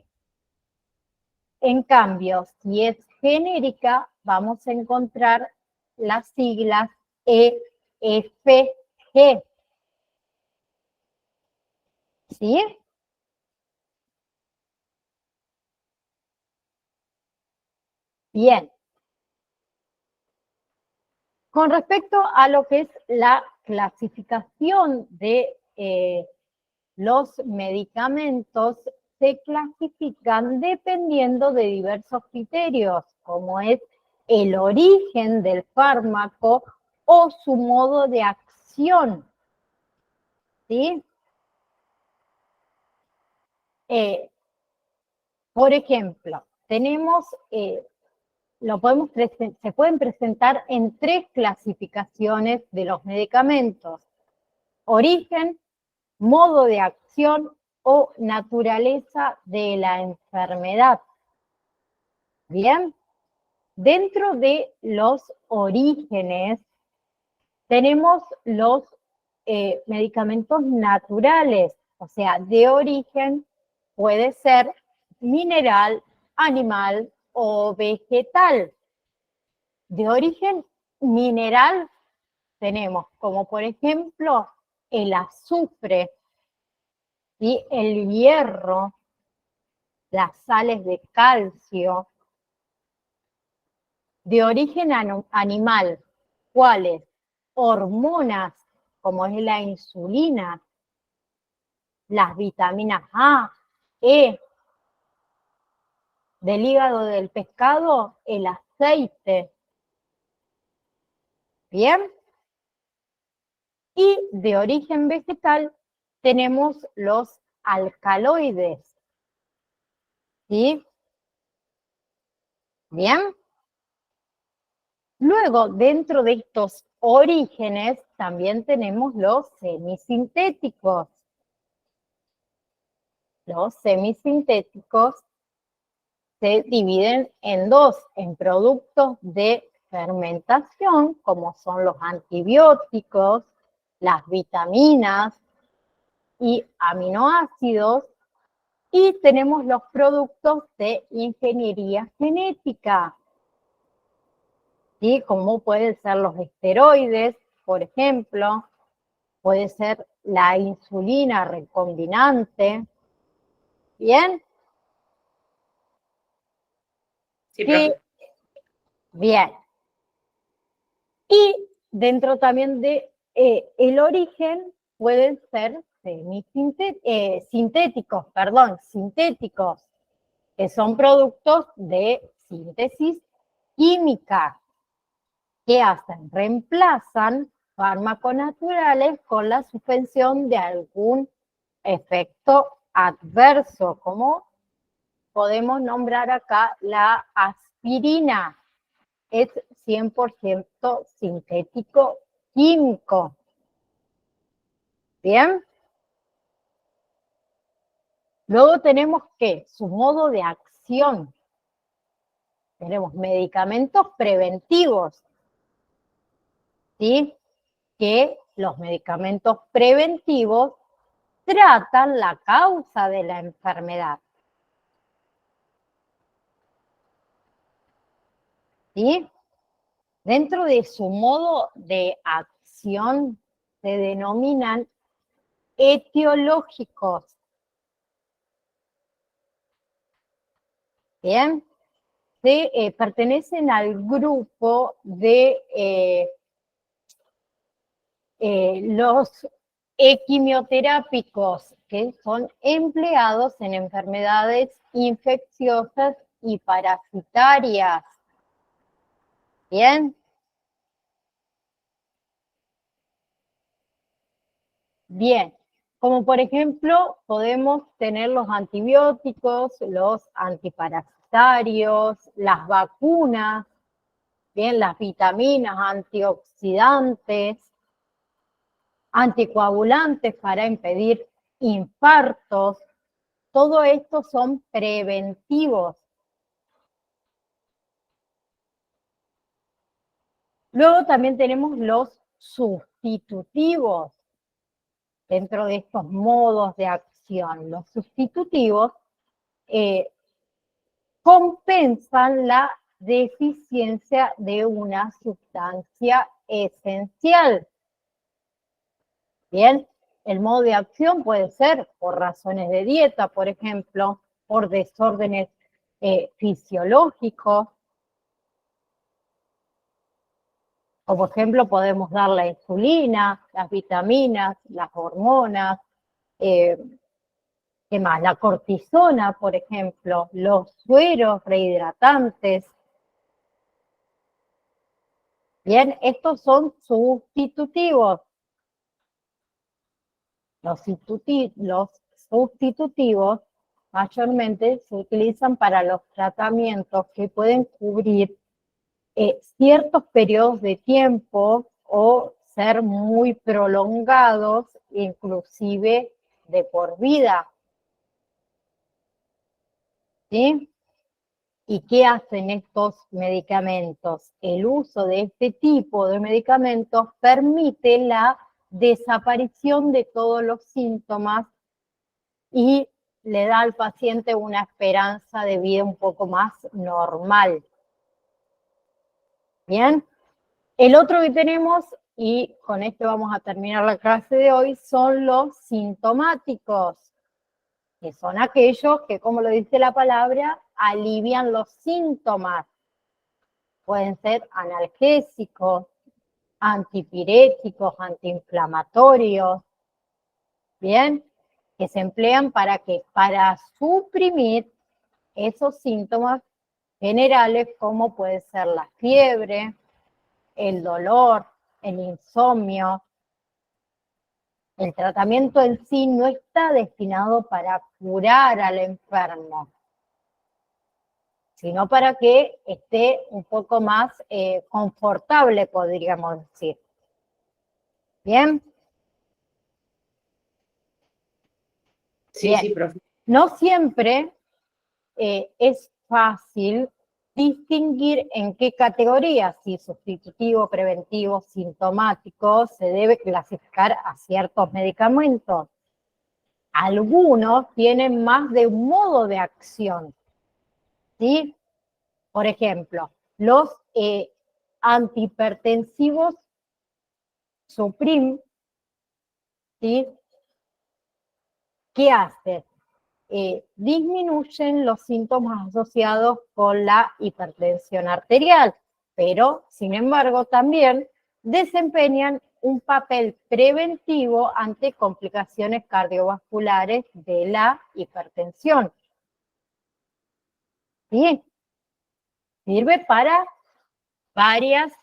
En cambio, si es genérica, vamos a encontrar las siglas EFG. ¿Sí? Bien. Con respecto a lo que es la clasificación de los medicamentos, se clasifican dependiendo de diversos criterios, como es el origen del fármaco o su modo de acción. ¿Sí? Por ejemplo, tenemos, se pueden presentar en 3 clasificaciones de los medicamentos: origen, modo de acción o naturaleza de la enfermedad. Bien, dentro de los orígenes tenemos los medicamentos naturales, o sea, de origen puede ser mineral, animal o vegetal. De origen mineral tenemos como por ejemplo el azufre, ¿sí? El hierro, las sales de calcio. De origen animal, ¿cuáles? Hormonas, como es la insulina, las vitaminas A, E. Del hígado del pescado, el aceite. ¿Bien? Y de origen vegetal tenemos los alcaloides. ¿Sí? ¿Bien? Luego, dentro de estos orígenes, también tenemos los semisintéticos. Los semisintéticos se dividen en 2, en productos de fermentación, como son los antibióticos, las vitaminas y aminoácidos, Y tenemos los productos de ingeniería genética, ¿sí? Como pueden ser los esteroides, por ejemplo, puede ser la insulina recombinante. ¿Bien? Sí, profe. Bien. Y dentro también de el origen pueden ser sintéticos, que son productos de síntesis química. ¿Qué hacen? Reemplazan fármacos naturales con la suspensión de algún efecto adverso, como podemos nombrar acá la aspirina. Es 100% sintético químico. ¿Bien? Luego tenemos que su modo de acción. Tenemos medicamentos preventivos, ¿sí? Que los medicamentos preventivos tratan la causa de la enfermedad. ¿Sí? Dentro de su modo de acción se denominan etiológicos. ¿Bien? Pertenecen al grupo de los quimioterápicos, que son empleados en enfermedades infecciosas y parasitarias. ¿Bien? Bien. Como por ejemplo, podemos tener los antibióticos, los antiparasitarios, las vacunas, bien, las vitaminas, antioxidantes, anticoagulantes para impedir infartos. Todo esto son preventivos. Luego también tenemos los sustitutivos dentro de estos modos de acción. Los sustitutivos compensan la deficiencia de una sustancia esencial. Bien, el modo de acción puede ser por razones de dieta, por ejemplo, por desórdenes fisiológicos, o por ejemplo podemos dar la insulina, las vitaminas, las hormonas, ¿qué más? La cortisona, por ejemplo, los sueros rehidratantes. Bien, estos son sustitutivos. Los sustitutivos mayormente se utilizan para los tratamientos que pueden cubrir ciertos periodos de tiempo o ser muy prolongados, inclusive de por vida. ¿Sí? ¿Y qué hacen estos medicamentos? El uso de este tipo de medicamentos permite la desaparición de todos los síntomas y le da al paciente una esperanza de vida un poco más normal. Bien, el otro que tenemos, y con esto vamos a terminar la clase de hoy, son los sintomáticos, que son aquellos que, como lo dice la palabra, alivian los síntomas. Pueden ser analgésicos, antipiréticos, antiinflamatorios, ¿bien? Que se emplean para ¿qué? Para suprimir esos síntomas generales como puede ser la fiebre, el dolor, el insomnio. El tratamiento en sí no está destinado para curar al enfermo, sino para que esté un poco más confortable, podríamos decir. ¿Bien? Sí, Bien. sí, profe. No siempre es fácil distinguir en qué categoría, si sustitutivo, preventivo, sintomático, se debe clasificar a ciertos medicamentos. algunos tienen más de un modo de acción, ¿sí? Por ejemplo, los antihipertensivos Suprim, ¿sí? ¿Qué hacen? Disminuyen los síntomas asociados con la hipertensión arterial, pero, sin embargo, también desempeñan un papel preventivo ante complicaciones cardiovasculares de la hipertensión. ¿Sí? Sirve para varias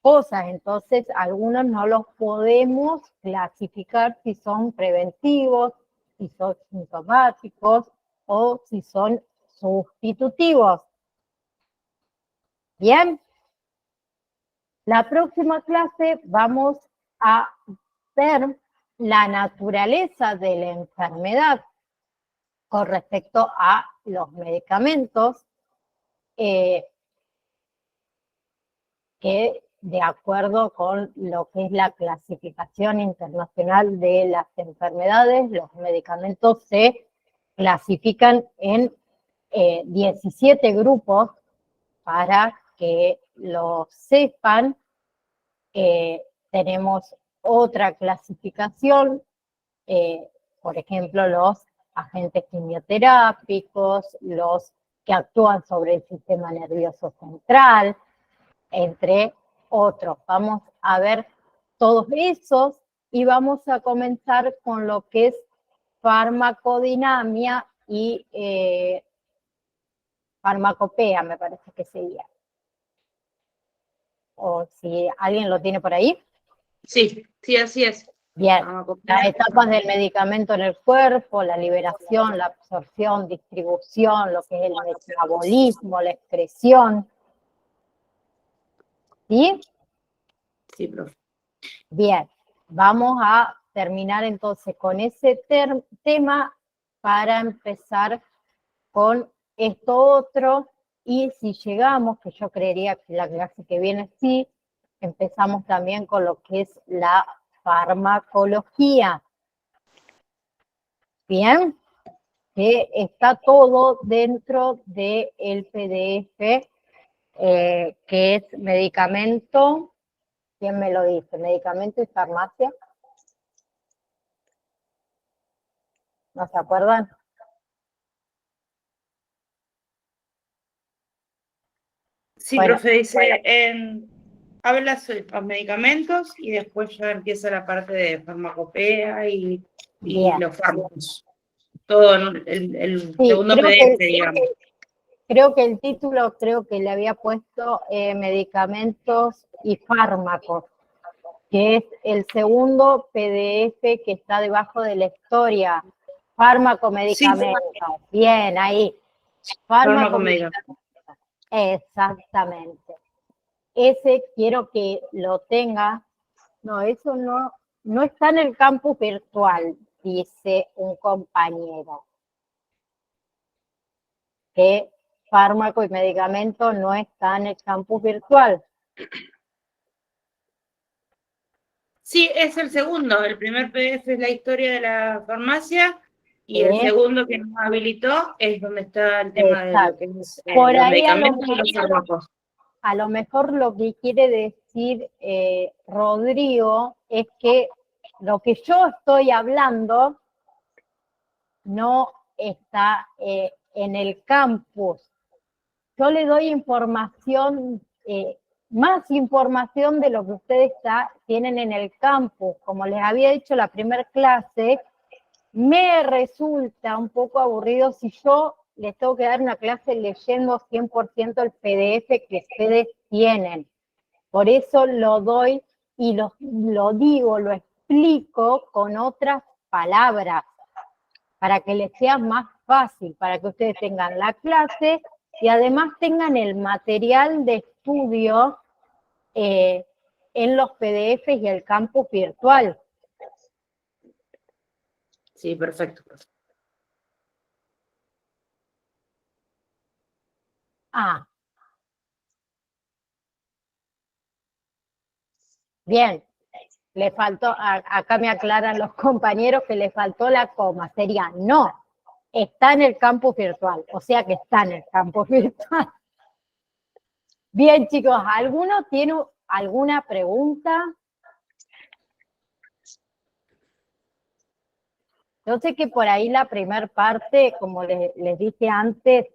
cosas, entonces algunos no los podemos clasificar si son preventivos, si son sintomáticos o si son sustitutivos. Bien, la próxima clase vamos a ver la naturaleza de la enfermedad con respecto a los medicamentos que de acuerdo con lo que es la clasificación internacional de las enfermedades, los medicamentos se clasifican en 17 grupos para que lo sepan. Tenemos otra clasificación, por ejemplo, los agentes quimioterápicos, los que actúan sobre el sistema nervioso central, entre otros. Vamos a ver todos esos y vamos a comenzar con lo que es farmacodinamia y farmacopea, me parece que sería. O si alguien lo tiene por ahí. Sí, sí, así es. Bien, las etapas del medicamento en el cuerpo, la liberación, la absorción, distribución, lo que es el metabolismo, la excreción. ¿Sí? Sí, profe. Bien, vamos a terminar entonces con ese tema para empezar con esto otro, y si llegamos, que yo creería que la clase que viene sí, empezamos también con lo que es la farmacología. Bien, que está todo dentro del PDF, que es medicamento. ¿Quién me lo dice? ¿Medicamento y farmacia? ¿No se acuerdan? Sí, Bueno, profe, dice, habla sobre los medicamentos y después ya empieza la parte de farmacopea y bien. los fármacos. Todo en el Sí, segundo PDF, digamos. creo que el título, creo que le había puesto medicamentos y fármacos, que es el segundo PDF que está debajo de la historia. Fármaco, medicamentos. Sí. Bien, ahí. Fármaco, medicamentos. Exactamente. Ese quiero que lo tenga. No, eso no está en el campus virtual, dice un compañero. Que fármaco y medicamento no está en el campus virtual. Sí, es el segundo. El primer PDF es la historia de la farmacia y el segundo que nos habilitó es donde está el tema de lo que es por los ahí medicamentos y los fármacos. A lo mejor lo que quiere decir Rodrigo es que lo que yo estoy hablando no está en el campus. Yo le doy información, más información de lo que ustedes tienen en el campus. Como les había dicho la primera clase, me resulta un poco aburrido si yo les tengo que dar una clase leyendo 100% el PDF que ustedes tienen. Por eso lo doy y lo digo, lo explico con otras palabras, para que les sea más fácil, para que ustedes tengan la clase y además tengan el material de estudio en los PDFs y el campus virtual. Sí, perfecto. Bien. le faltó, acá me aclaran los compañeros que le faltó la coma, sería no, está en el campus virtual, o sea que está en el campus virtual. Bien, chicos, ¿alguno tiene alguna pregunta? Yo sé que por ahí la primera parte, como les dije antes,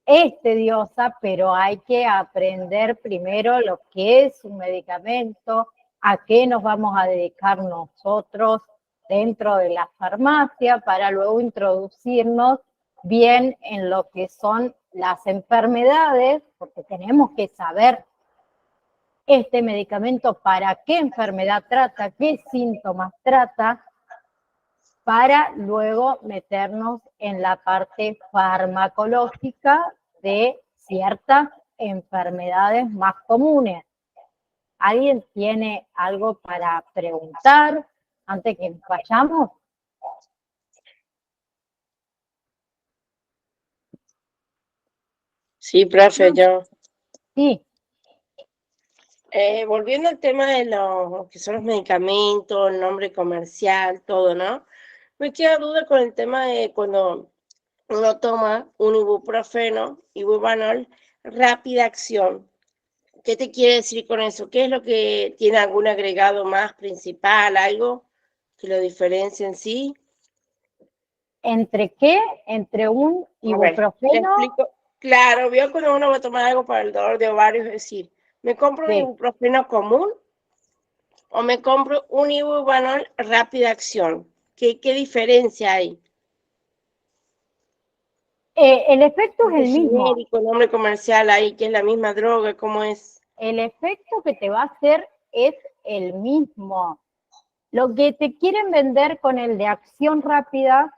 es tediosa, pero hay que aprender primero lo que es un medicamento, a qué nos vamos a dedicar nosotros dentro de la farmacia para luego introducirnos bien en lo que son las enfermedades, porque tenemos que saber este medicamento para qué enfermedad trata, qué síntomas trata, para luego meternos en la parte farmacológica de ciertas enfermedades más comunes. ¿Alguien tiene algo para preguntar antes que nos vayamos? Sí, profe, yo. Sí. Volviendo al tema de lo que son los medicamentos, el nombre comercial, todo, ¿no? Me queda duda con el tema de cuando uno toma un ibuprofeno, Ibuvanol, rápida acción. ¿Qué te quiere decir con eso? ¿Qué es lo que tiene algún agregado más principal, algo que lo diferencia en sí? ¿Entre qué? ¿Entre un A ver, te ibuprofeno? explico. Claro, veo cuando uno va a tomar algo para el dolor de ovarios, es decir, ¿me compro un Sí. ibuprofeno común o me compro un Ibuvanol rápida acción? ¿Qué diferencia hay? El efecto es el mismo. Genérico, nombre comercial ahí, que es la misma droga, ¿cómo es? El efecto que te va a hacer es el mismo. Lo que te quieren vender con el de acción rápida,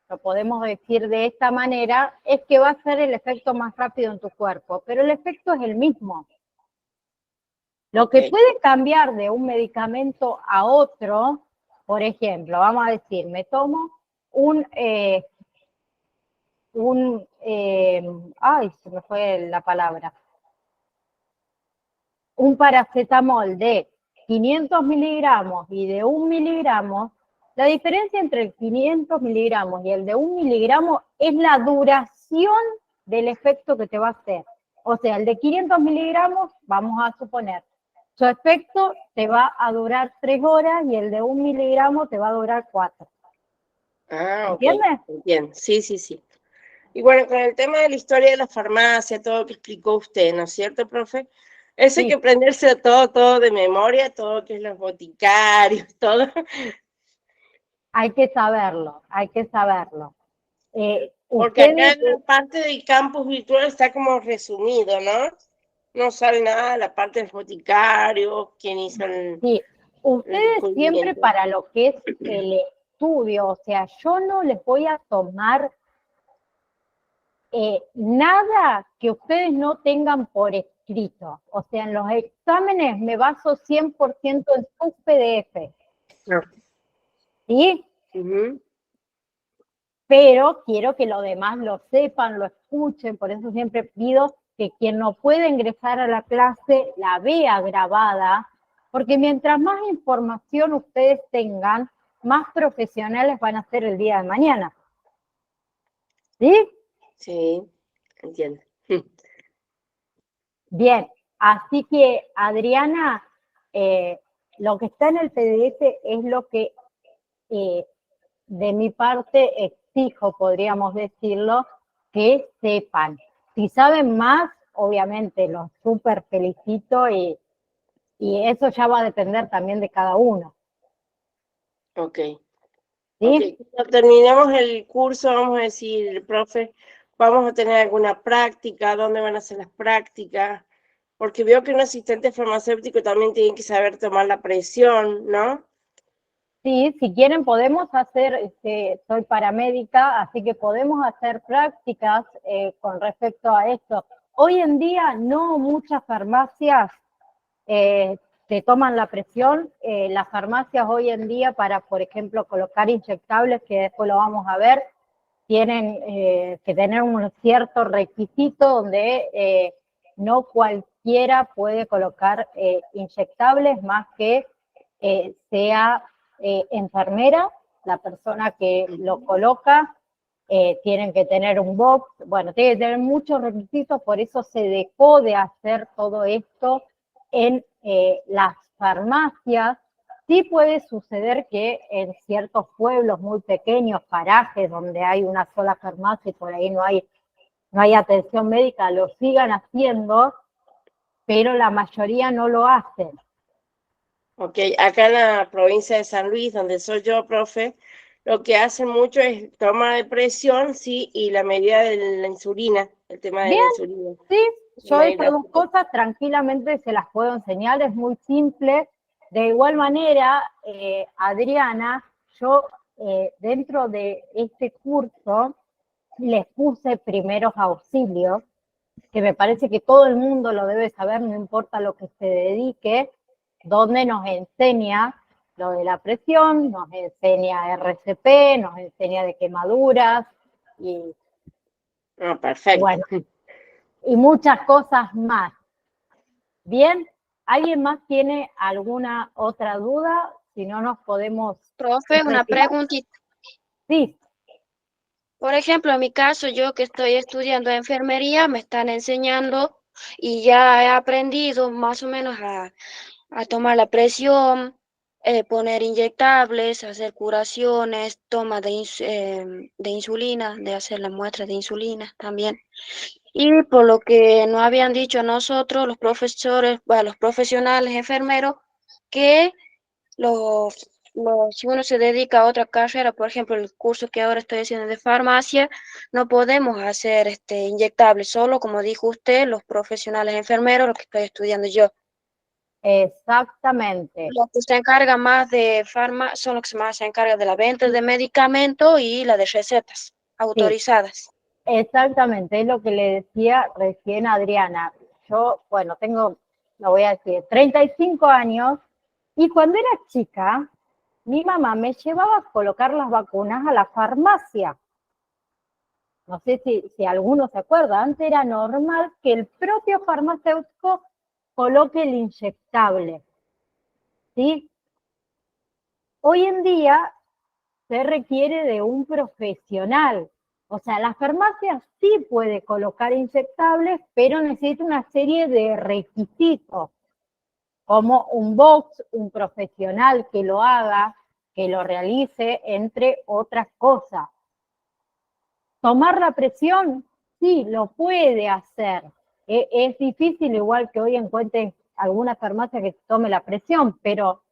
lo podemos decir de esta manera, es que va a ser el efecto más rápido en tu cuerpo, pero el efecto es el mismo. Lo que puede cambiar de un medicamento a otro, por ejemplo, vamos a decir, me tomo ay, se me fue la palabra, un paracetamol de 500 miligramos y de 1 miligramo, la diferencia entre el 500 miligramos y el de 1 miligramo es la duración del efecto que te va a hacer. O sea, el de 500 miligramos, vamos a suponer, su efecto te va a durar 3 horas y el de 1 miligramo te va a durar 4. Ah, ok. ¿Entiendes? Entiendo. Sí, sí, sí. Y bueno, con el tema de la historia de la farmacia, todo lo que explicó usted, ¿no es cierto, profe? Eso hay que aprenderse todo de memoria, todo que es los boticarios, todo. Hay que saberlo, hay que saberlo. Porque acá en la parte del campus virtual está como resumido, ¿no? No sale nada de la parte del boticario, quién hizo el... Sí, ustedes siempre para lo que es el estudio, o sea, yo no les voy a tomar nada que ustedes no tengan por escrito. O sea, en los exámenes me baso 100% en sus PDF. No. ¿Sí? Pero quiero que los demás lo sepan, lo escuchen, por eso siempre pido que quien no pueda ingresar a la clase la vea grabada, porque mientras más información ustedes tengan, más profesionales van a ser el día de mañana. ¿Sí? Sí, entiendo. Bien, así que Adriana, lo que está en el PDF es lo que de mi parte exijo, podríamos decirlo, que sepan. Si saben más, obviamente los súper felicito y eso ya va a depender también de cada uno. Ok. ¿Sí? Okay. Cuando terminemos el curso, vamos a decir, profe, vamos a tener alguna práctica, ¿dónde van a ser las prácticas? Porque veo que un asistente farmacéutico también tiene que saber tomar la presión, ¿no? Sí, si quieren podemos hacer, soy paramédica, así que podemos hacer prácticas con respecto a esto. Hoy en día no muchas farmacias te toman la presión. Las farmacias hoy en día para, por ejemplo, colocar inyectables, que después lo vamos a ver, tienen que tener un cierto requisito donde no cualquiera puede colocar inyectables más que sea enfermera, la persona que lo coloca, tienen que tener un box, bueno, tiene que tener muchos requisitos, por eso se dejó de hacer todo esto en las farmacias. Sí puede suceder que en ciertos pueblos muy pequeños, parajes donde hay una sola farmacia y por ahí no hay atención médica, lo sigan haciendo, pero la mayoría no lo hacen. Ok, acá en la provincia de San Luis, donde soy yo, profe, lo que hacen mucho es toma de presión, sí, y la medida de la insulina, el tema de Bien, la insulina. sí, yo Una esas dos cosas tranquilamente se las puedo enseñar, es muy simple. De igual manera, Adriana, yo dentro de este curso les puse primeros auxilios, que me parece que todo el mundo lo debe saber, no importa lo que se dedique, donde nos enseña lo de la presión, nos enseña RCP, nos enseña de quemaduras y perfecto. bueno, y muchas cosas más. Bien, ¿alguien más tiene alguna otra duda? Si no nos podemos... Profe, una preguntita. Sí. Por ejemplo, en mi caso, yo que estoy estudiando enfermería, me están enseñando y ya he aprendido más o menos a tomar la presión, poner inyectables, hacer curaciones, toma de insulina, de hacer la muestra de insulina también. Y por lo que nos habían dicho a nosotros, los profesores, bueno, los profesionales enfermeros, que si uno se dedica a otra carrera, por ejemplo, el curso que ahora estoy haciendo de farmacia, no podemos hacer inyectables, solo como dijo usted, los profesionales enfermeros, lo que estoy estudiando yo. Exactamente. Los que se encargan más de son los que más se encargan de la venta de medicamentos y la de recetas autorizadas. Sí, exactamente, es lo que le decía recién Adriana. Yo, bueno, tengo, lo voy a decir, 35 años, y cuando era chica, mi mamá me llevaba a colocar las vacunas a la farmacia. No sé si alguno se acuerda, antes era normal que el propio farmacéutico coloque el inyectable, ¿sí? Hoy en día se requiere de un profesional. O sea, la farmacia sí puede colocar inyectables, pero necesita una serie de requisitos, como un box, un profesional que lo haga, que lo realice, entre otras cosas. Tomar la presión, sí, lo puede hacer. Es difícil, igual que hoy encuentren alguna farmacia que tome la presión, pero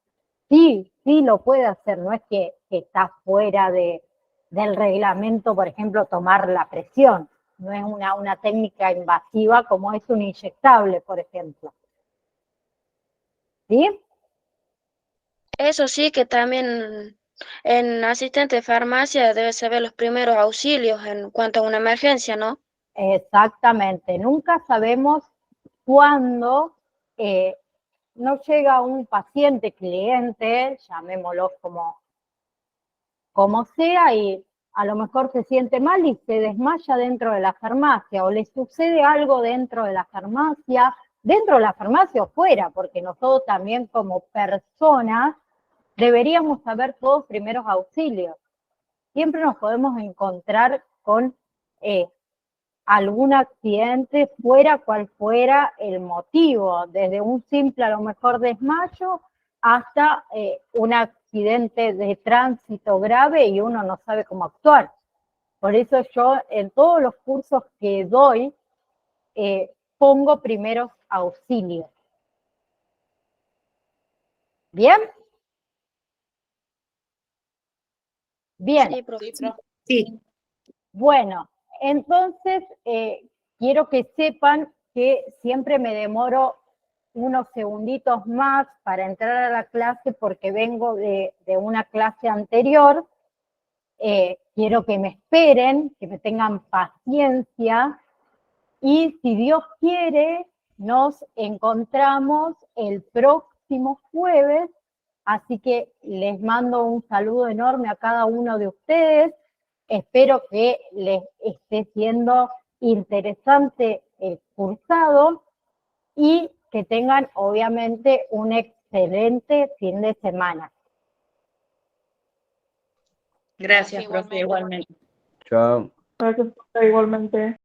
sí lo puede hacer. No es que está fuera del reglamento, por ejemplo, tomar la presión. No es una técnica invasiva como es un inyectable, por ejemplo. ¿Sí? Eso sí, que también en asistente de farmacia debe saber los primeros auxilios en cuanto a una emergencia, ¿no? Exactamente. Nunca sabemos cuándo no llega un paciente, cliente, llamémoslo como sea, y a lo mejor se siente mal y se desmaya dentro de la farmacia, o le sucede algo dentro de la farmacia o fuera, porque nosotros también como personas deberíamos saber todos primeros auxilios. Siempre nos podemos encontrar con algún accidente, fuera cual fuera el motivo, desde un simple a lo mejor desmayo hasta un accidente de tránsito grave y uno no sabe cómo actuar. Por eso yo en todos los cursos que doy pongo primeros auxilios. ¿Bien? Bien. Sí, profe. Sí. Bueno, entonces quiero que sepan que siempre me demoro unos segunditos más para entrar a la clase porque vengo de una clase anterior. Quiero que me esperen, que me tengan paciencia, y si Dios quiere, nos encontramos el próximo jueves, así que les mando un saludo enorme a cada uno de ustedes. Espero que les esté siendo interesante el cursado y que tengan obviamente un excelente excelente fin de semana. Gracias, profe, igualmente. Chao. Gracias, profe, igualmente.